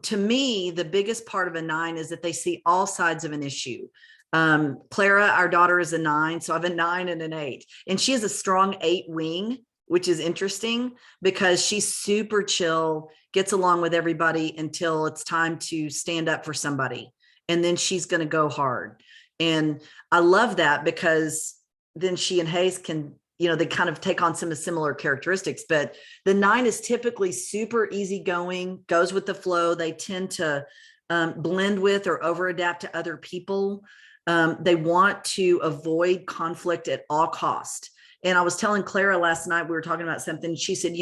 A: to me, the biggest part of a 9 is that they see all sides of an issue. Clara, our daughter, is a 9. So I have a 9 and an 8, and she has a strong 8 wing, which is interesting because she's super chill, gets along with everybody until it's time to stand up for somebody. And then she's going to go hard. And I love that, because then she and Hayes can, they kind of take on some similar characteristics. But the 9 is typically super easygoing, goes with the flow. They tend to blend with or over adapt to other people. They want to avoid conflict at all cost. And I was telling Clara last night, we were talking about something. She said,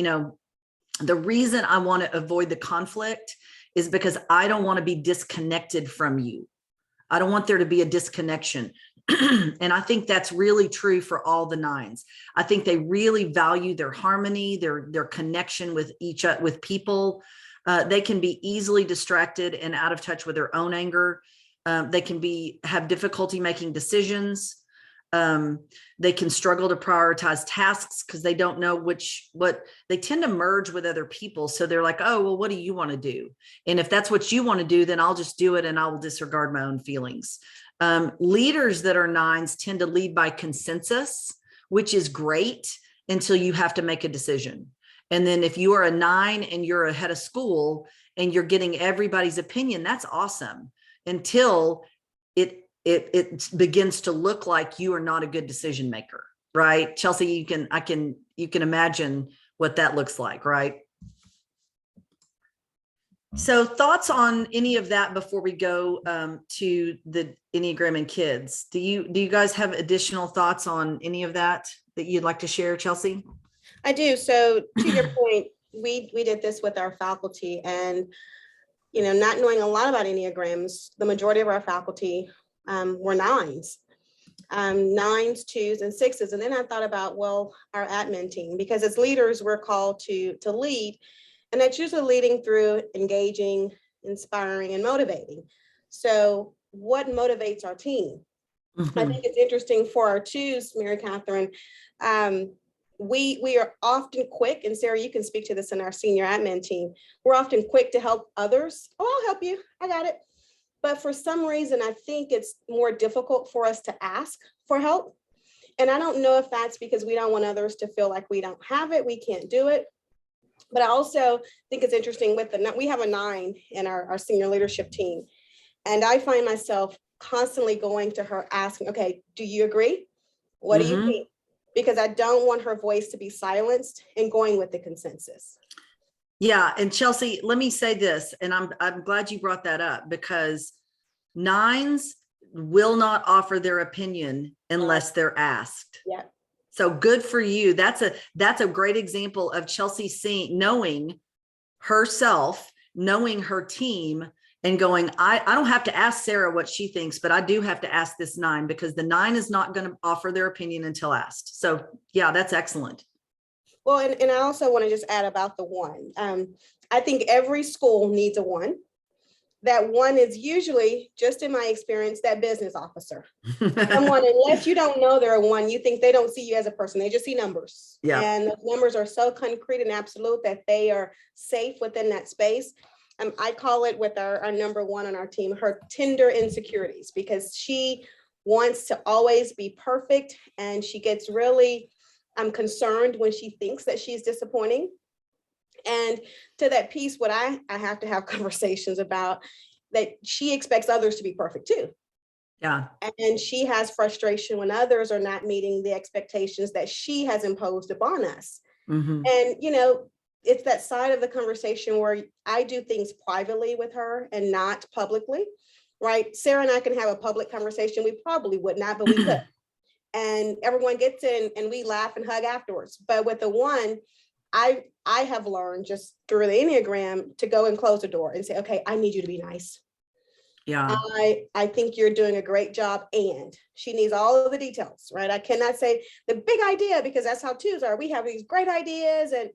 A: the reason I want to avoid the conflict is because I don't want to be disconnected from you. I don't want there to be a disconnection. And I think that's really true for all the 9s. I think they really value their harmony, their connection with with people. They can be easily distracted and out of touch with their own anger. They can have difficulty making decisions. They can struggle to prioritize tasks because they don't know what they tend to merge with other people. So they're like, oh, well, what do you want to do? And if that's what you want to do, then I'll just do it, and I will disregard my own feelings. Leaders that are 9s tend to lead by consensus, which is great until you have to make a decision. And then if you are a 9 and you're a head of school and you're getting everybody's opinion, that's awesome, until it begins to look like you are not a good decision maker, right? Chelsea, you can imagine what that looks like, right? So thoughts on any of that before we go to the Enneagram and kids? Do you guys have additional thoughts on any of that you'd like to share, Chelsea?
C: I do. So to your point, we did this with our faculty, and not knowing a lot about Enneagrams, the majority of our faculty were 9s, 9s, 2s, and 6s. And then I thought about, well, our admin team, because as leaders, we're called to lead, and that's usually leading through engaging, inspiring, and motivating. So what motivates our team? Mm-hmm. I think it's interesting for our 2s, Mary Catherine, we are often quick, and Sarah, you can speak to this in our senior admin team. We're often quick to help others. Oh, I'll help you. I got it. But for some reason, I think it's more difficult for us to ask for help. And I don't know if that's because we don't want others to feel like we don't have it, we can't do it. But I also think it's interesting we have a 9 in our senior leadership team. And I find myself constantly going to her asking, okay, do you agree? What do you think? Because I don't want her voice to be silenced, and going with the consensus.
A: Yeah. And Chelsea, let me say this, and I'm glad you brought that up, because 9s will not offer their opinion unless they're asked.
C: Yeah.
A: So good for you. That's a great example of Chelsea knowing herself, knowing her team, and going, I don't have to ask Sarah what she thinks, but I do have to ask this 9, because the 9 is not going to offer their opinion until asked. So yeah, that's excellent.
C: Well, and I also want to just add about the 1. I think every school needs a 1. That 1 is usually, just in my experience, that business officer. Someone, unless you don't know they're a 1, you think they don't see you as a person. They just see numbers. Yeah. And those numbers are so concrete and absolute that they are safe within that space. I call it, with our number 1 on our team, her tender insecurities, because she wants to always be perfect, and she gets really concerned when she thinks that she's disappointing. And to that piece, what I have to have conversations about, that she expects others to be perfect too.
A: Yeah.
C: And she has frustration when others are not meeting the expectations that she has imposed upon us.
A: Mhm.
C: And, it's that side of the conversation where I do things privately with her and not publicly, right? Sarah and I can have a public conversation. We probably would not, but we could. And everyone gets in and we laugh and hug afterwards. But with the one, I have learned just through the Enneagram to go and close the door and say, okay, I need you to be nice.
A: Yeah.
C: I think you're doing a great job. And she needs all of the details, right? I cannot say the big idea because that's how twos are. We have these great ideas and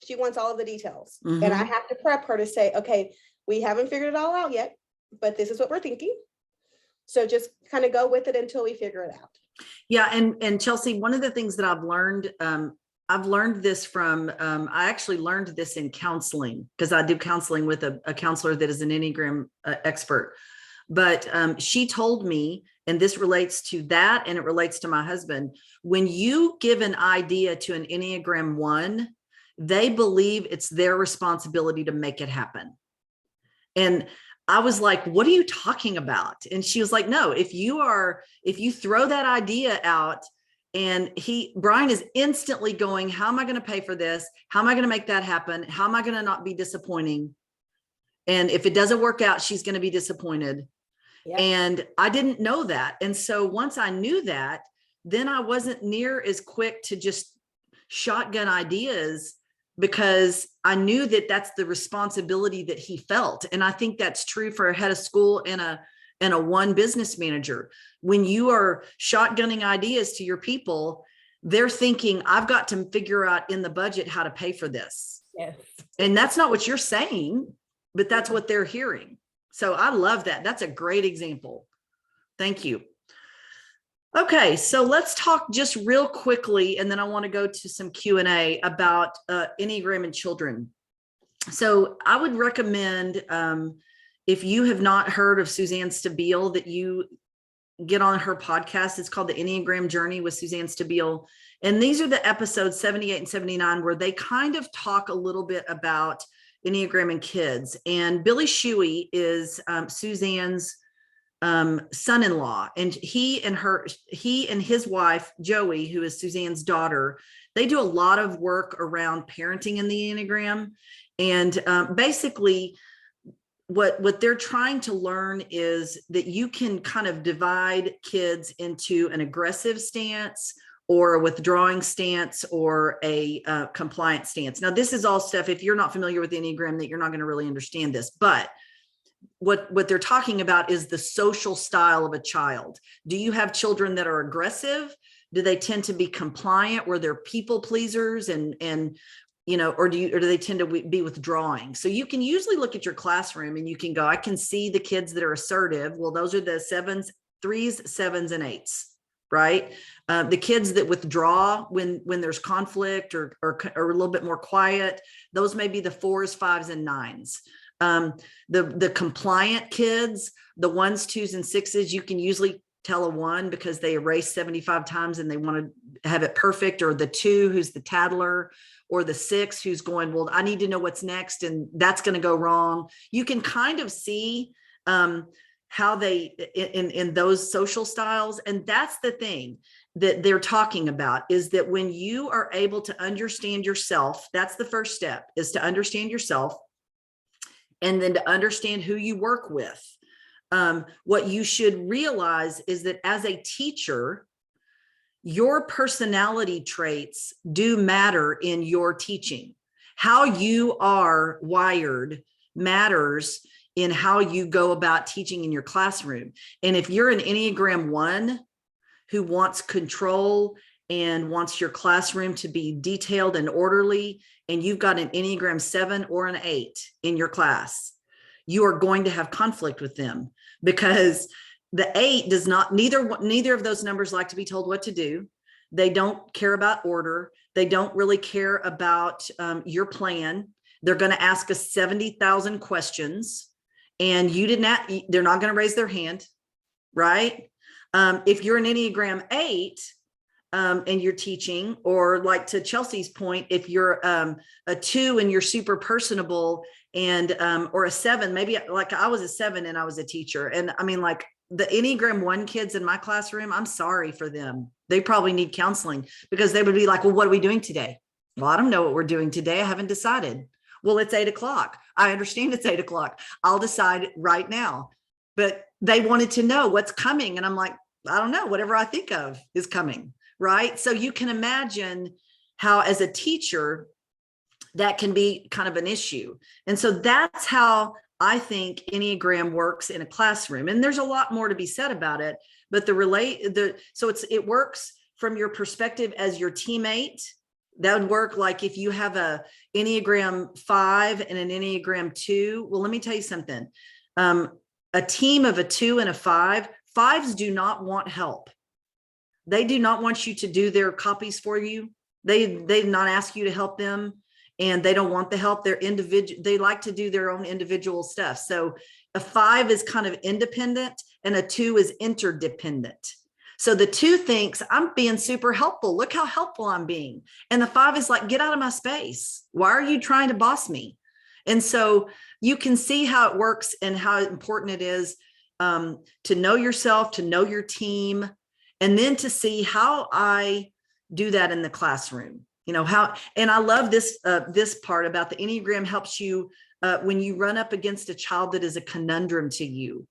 C: she wants all of the details. And I
A: Mhm.
C: have to prep her to say, okay, we haven't figured it all out yet, but this is what we're thinking. So just kind of go with it until we figure it out.
A: Yeah. And Chelsea, one of the things that I've learned this from, I actually learned this in counseling because I do counseling with a counselor that is an Enneagram expert. But she told me, and this relates to that, and it relates to my husband, when you give an idea to an Enneagram 1, they believe it's their responsibility to make it happen. And I was like, what are you talking about? And she was like, no, if you throw that idea out, and Brian is instantly going, how am I going to pay for this? How am I going to make that happen? How am I going to not be disappointing? And if it doesn't work out, she's going to be disappointed.
C: Yep.
A: And I didn't know that. And so once I knew that, then I wasn't near as quick to just shotgun ideas because I knew that that's the responsibility that he felt. And I think that's true for a head of school and a one business manager. When you are shotgunning ideas to your people, they're thinking, I've got to figure out in the budget how to pay for this.
C: Yes.
A: And that's not what you're saying, but that's what they're hearing. So I love that. That's a great example. Thank you. Okay, so let's talk just real quickly, and then I want to go to some Q&A about Enneagram and children. So I would recommend, if you have not heard of Suzanne Stabile, that you get on her podcast. It's called The Enneagram Journey with Suzanne Stabile. And these are the episodes 78 and 79, where they kind of talk a little bit about Enneagram and kids. And Billy Shuey is Suzanne's son-in-law, and he and his wife Joey, who is Suzanne's daughter, they do a lot of work around parenting in the Enneagram. And basically what they're trying to learn is that you can kind of divide kids into an aggressive stance or a withdrawing stance or a compliant stance. Now, this is all stuff, if you're not familiar with the Enneagram, that you're not going to really understand this, but what they're talking about is the social style of a child. Do you have children that are aggressive? Do they tend to be compliant, where they're people pleasers and or do they tend to be withdrawing? So you can usually look at your classroom and you can go, I can see the kids that are assertive. Well, those are the 7s, 3s, 7s, and 8s, right? The kids that withdraw when there's conflict or a little bit more quiet, those may be the 4s, 5s, and 9s. The compliant kids, the 1s, 2s, and 6s, you can usually tell a 1 because they erase 75 times and they want to have it perfect, or the 2 who's the tattler, or the 6 who's going, well, I need to know what's next, and that's going to go wrong. You can kind of see how they in those social styles. And that's the thing that they're talking about, is that when you are able to understand yourself, that's the first step, is to understand yourself, and then to understand who you work with. What you should realize is that as a teacher, your personality traits do matter in your teaching. How you are wired matters in how you go about teaching in your classroom. And if you're an Enneagram 1 who wants control and wants your classroom to be detailed and orderly, and you've got an Enneagram 7 or an 8 in your class, you are going to have conflict with them, because the 8 does not, neither of those numbers like to be told what to do. They don't care about order. They don't really care about your plan. They're going to ask us 70,000 questions, and they're not going to raise their hand, right? If you're an Enneagram 8 and you're teaching, or like to Chelsea's point, if you're a 2 and you're super personable, and or a 7, maybe like I was a 7 and I was a teacher, and I mean, like, the Enneagram 1 kids in my classroom, I'm sorry for them. They probably need counseling, because they would be like, well, what are we doing today? Well, I don't know what we're doing today. I haven't decided. Well, it's 8 o'clock. I understand it's 8 o'clock. I'll decide right now. But they wanted to know what's coming. And I'm like, I don't know, whatever I think of is coming. Right. So you can imagine how, as a teacher, that can be kind of an issue. And so that's how I think Enneagram works in a classroom. And there's a lot more to be said about it, but it works from your perspective as your teammate. That would work like if you have a Enneagram 5 and an Enneagram 2. Well, let me tell you something. A team of a 2 and a 5, 5s do not want help. They do not want you to do their copies for you. They not ask you to help them, and they don't want the help. They're individual. They like to do their own individual stuff. So a 5 is kind of independent and a 2 is interdependent. So the 2 thinks, I'm being super helpful. Look how helpful I'm being. And the 5 is like, get out of my space. Why are you trying to boss me? And so you can see how it works and how important it is to know yourself, to know your team, and then to see how I do that in the classroom. You know, how, and I love this part about the Enneagram helps you when you run up against a child that is a conundrum to you.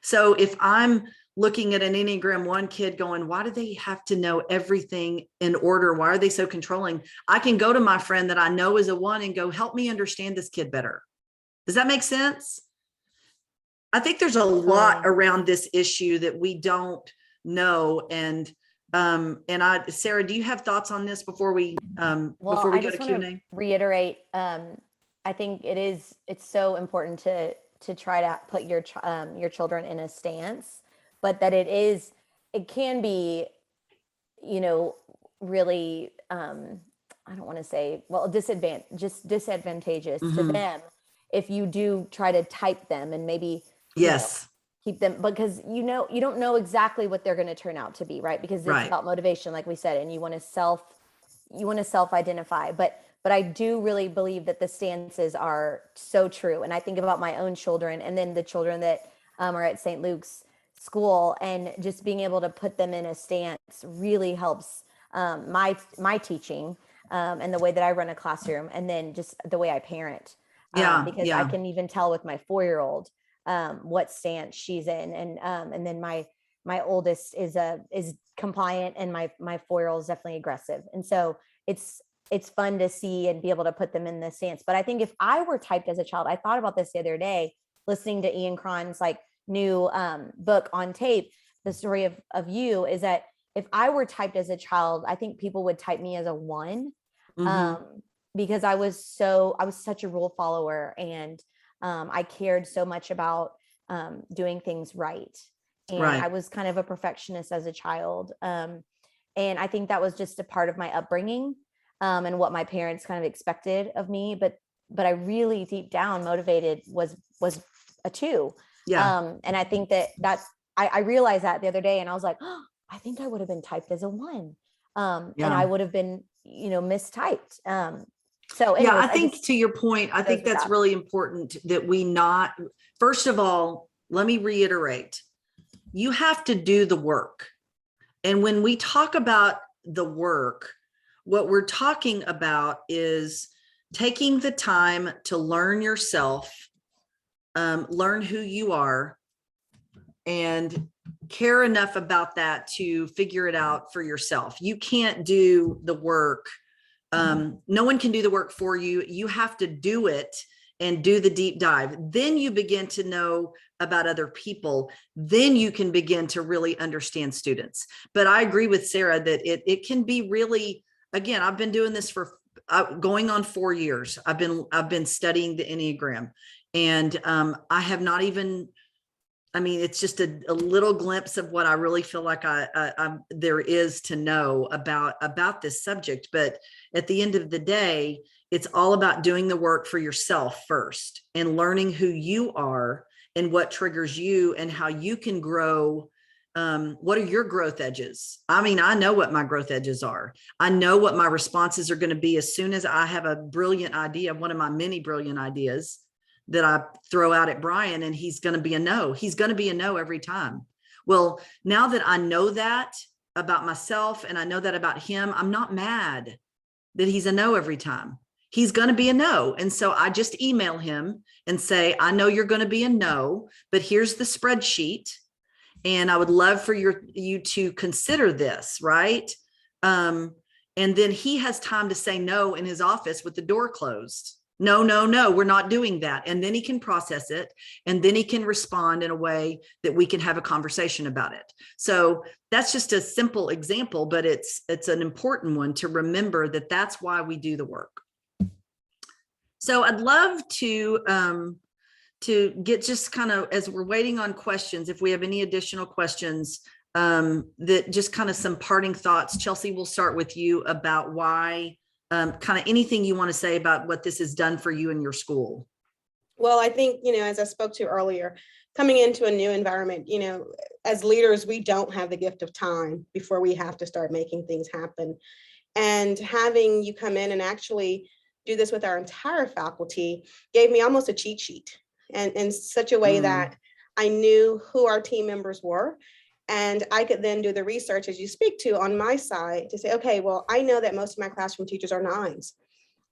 A: So if I'm looking at an Enneagram 1 kid going, why do they have to know everything in order? Why are they so controlling? I can go to my friend that I know is a 1 and go, help me understand this kid better. Does that make sense? I think there's a lot around this issue that we don't know. And Sarah, do you have thoughts on this before we go to Q&A?
B: Reiterate, I think it's so important to try to put your children in a stance, but that it can be, really, I don't want to say, well, disadvantageous to them if you do try to type them and maybe keep them, because you don't know exactly what they're going to turn out to be, right? Because it's about motivation, like we said, and you want to self-identify. But I do really believe that the stances are so true. And I think about my own children and then the children that are at St. Luke's school, and just being able to put them in a stance really helps my teaching and the way that I run a classroom, and then just the way I parent. Because I can even tell with my 4-year-old what stance she's in, and then my oldest is compliant, and my 4-year-old is definitely aggressive, and so it's fun to see and be able to put them in the stance. But I think if I were typed as a child, I thought about this the other day listening to Ian Cron's new book On Tape, The Story of You, is that if I were typed as a child, I think people would type me as a 1, because I was such a rule follower, and I cared so much about doing things right. And I was kind of a perfectionist as a child. And I think that was just a part of my upbringing and what my parents kind of expected of me. But I really deep down motivated was a 2. And I think I realized that the other day, and I was like, oh, I think I would have been typed as a 1. And I would have been, mistyped. So anyways,
A: I think to your point, I think that's really important that first of all, let me reiterate, you have to do the work. And when we talk about the work, what we're talking about is taking the time to learn yourself, learn who you are, and care enough about that to figure it out for yourself. You can't do the work. No one can do the work for you. You have to do it and do the deep dive. Then you begin to know about other people. Then you can begin to really understand students. But I agree with Sarah that it can be really, again, I've been doing this for going on 4 years. I've been studying the Enneagram, and I have not even, it's just a little glimpse of what I really feel like there is to know about this subject. But at the end of the day, it's all about doing the work for yourself first and learning who you are and what triggers you and how you can grow. What are your growth edges? I know what my growth edges are. I know what my responses are going to be as soon as I have a brilliant idea, one of my many brilliant ideas that I throw out at Brian, and he's going to be a no. He's going to be a no every time. Well, now that I know that about myself and I know that about him, I'm not mad that he's a no every time. He's going to be a no. And so I just email him and say, I know you're going to be a no, but here's the spreadsheet. And I would love for you to consider this, right? And then he has time to say no in his office with the door closed. No, no, no, we're not doing that. And then he can process it. And then he can respond in a way that we can have a conversation about it. So that's just a simple example, but it's an important one to remember that that's why we do the work. So I'd love to get just kind of, as we're waiting on questions, if we have any additional questions, that just kind of some parting thoughts. Chelsea, we'll start with you about why, kind of anything you want to say about what this has done for you in your school.
C: Well, I think, as I spoke to earlier, coming into a new environment, as leaders, we don't have the gift of time before we have to start making things happen. And having you come in and actually do this with our entire faculty gave me almost a cheat sheet, and in such a way that I knew who our team members were. And I could then do the research, as you speak to, on my side to say, okay, well, I know that most of my classroom teachers are 9s.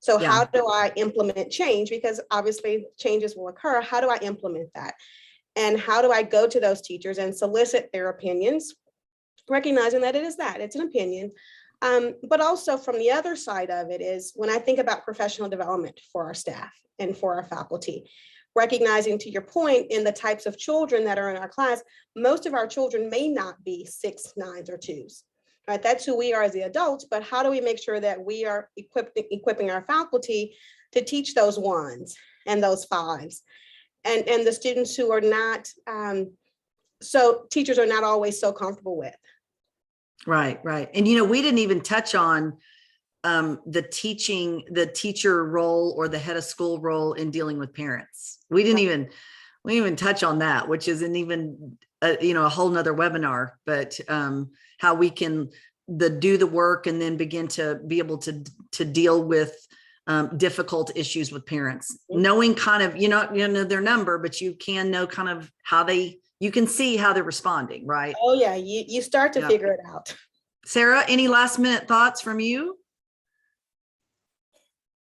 C: So how do I implement change? Because obviously changes will occur. How do I implement that? And how do I go to those teachers and solicit their opinions, recognizing that it's an opinion. But also from the other side of it is when I think about professional development for our staff and for our faculty, recognizing, to your point, in the types of children that are in our class, most of our children may not be 6, 9s, or 2s, right? That's who we are as the adults, but how do we make sure that we are equipping our faculty to teach those 1s and those 5s and the students who are not, so teachers are not always so comfortable with.
A: Right. And, we didn't even touch on the teacher role or the head of school role in dealing with parents. We didn't even touch on that, which isn't even a whole nother webinar, but how we can do the work and then begin to be able to deal with difficult issues with parents, knowing kind of, know their number, but you can know kind of you can see how they're responding, right?
C: Oh yeah, you start to figure it out.
A: Sarah, any last minute thoughts from you?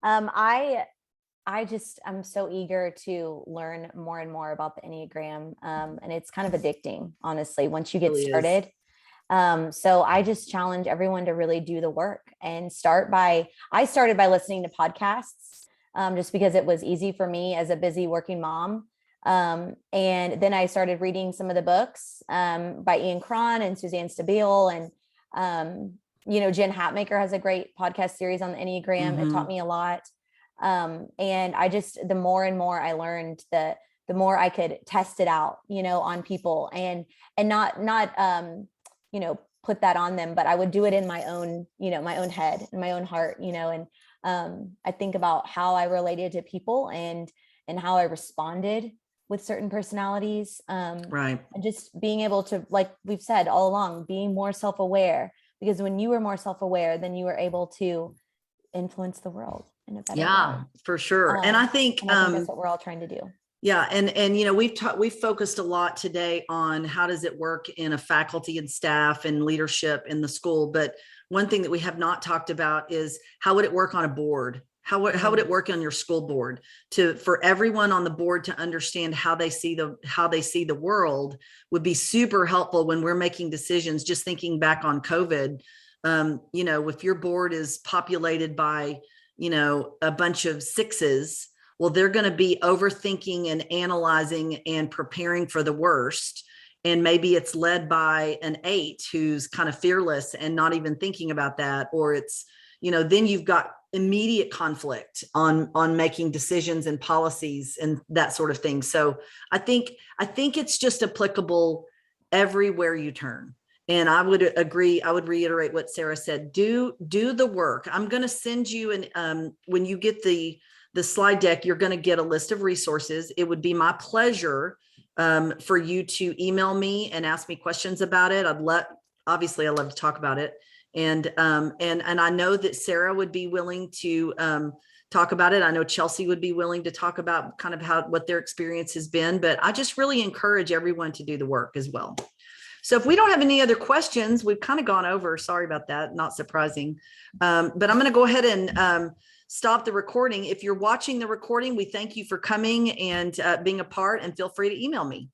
B: I'm so eager to learn more and more about the Enneagram. And it's kind of addicting, honestly, once you get started. So I just challenge everyone to really do the work and I started by listening to podcasts, just because it was easy for me as a busy working mom. And then I started reading some of the books, by Ian Cron and Suzanne Stabile, and, Jen Hatmaker has a great podcast series on the Enneagram. It taught me a lot. And the more and more I learned, the more I could test it out, on people and not, put that on them, but I would do it in my own, my own head and my own heart, and, I think about how I related to people and how I responded with certain personalities.
A: Right.
B: And just being able to, like we've said all along, being more self-aware, because when you were more self-aware, then you were able to influence the world in a better way.
A: For sure. And I think
B: that's what we're all trying to do.
A: Yeah. And, we've focused a lot today on how does it work in a faculty and staff and leadership in the school. But one thing that we have not talked about is how would it work on a board? How would it work on your school board for everyone on the board to understand how they see the world would be super helpful when we're making decisions. Just thinking back on COVID, if your board is populated by, a bunch of 6s, well, they're going to be overthinking and analyzing and preparing for the worst. And maybe it's led by an 8 who's kind of fearless and not even thinking about that. Or it's, then you've got immediate conflict on making decisions and policies and that sort of thing. So I think it's just applicable everywhere you turn. And I would agree. I would reiterate what Sarah said. Do the work. I'm going to send you when you get the slide deck, you're going to get a list of resources. It would be my pleasure for you to email me and ask me questions about it. Obviously I love to talk about it. And I know that Sarah would be willing to talk about it. I know Chelsea would be willing to talk about kind of what their experience has been, but I just really encourage everyone to do the work as well. So if we don't have any other questions, we've kind of gone over. Sorry about that. Not surprising. But I'm going to go ahead and stop the recording. If you're watching the recording, we thank you for coming and being a part, and feel free to email me.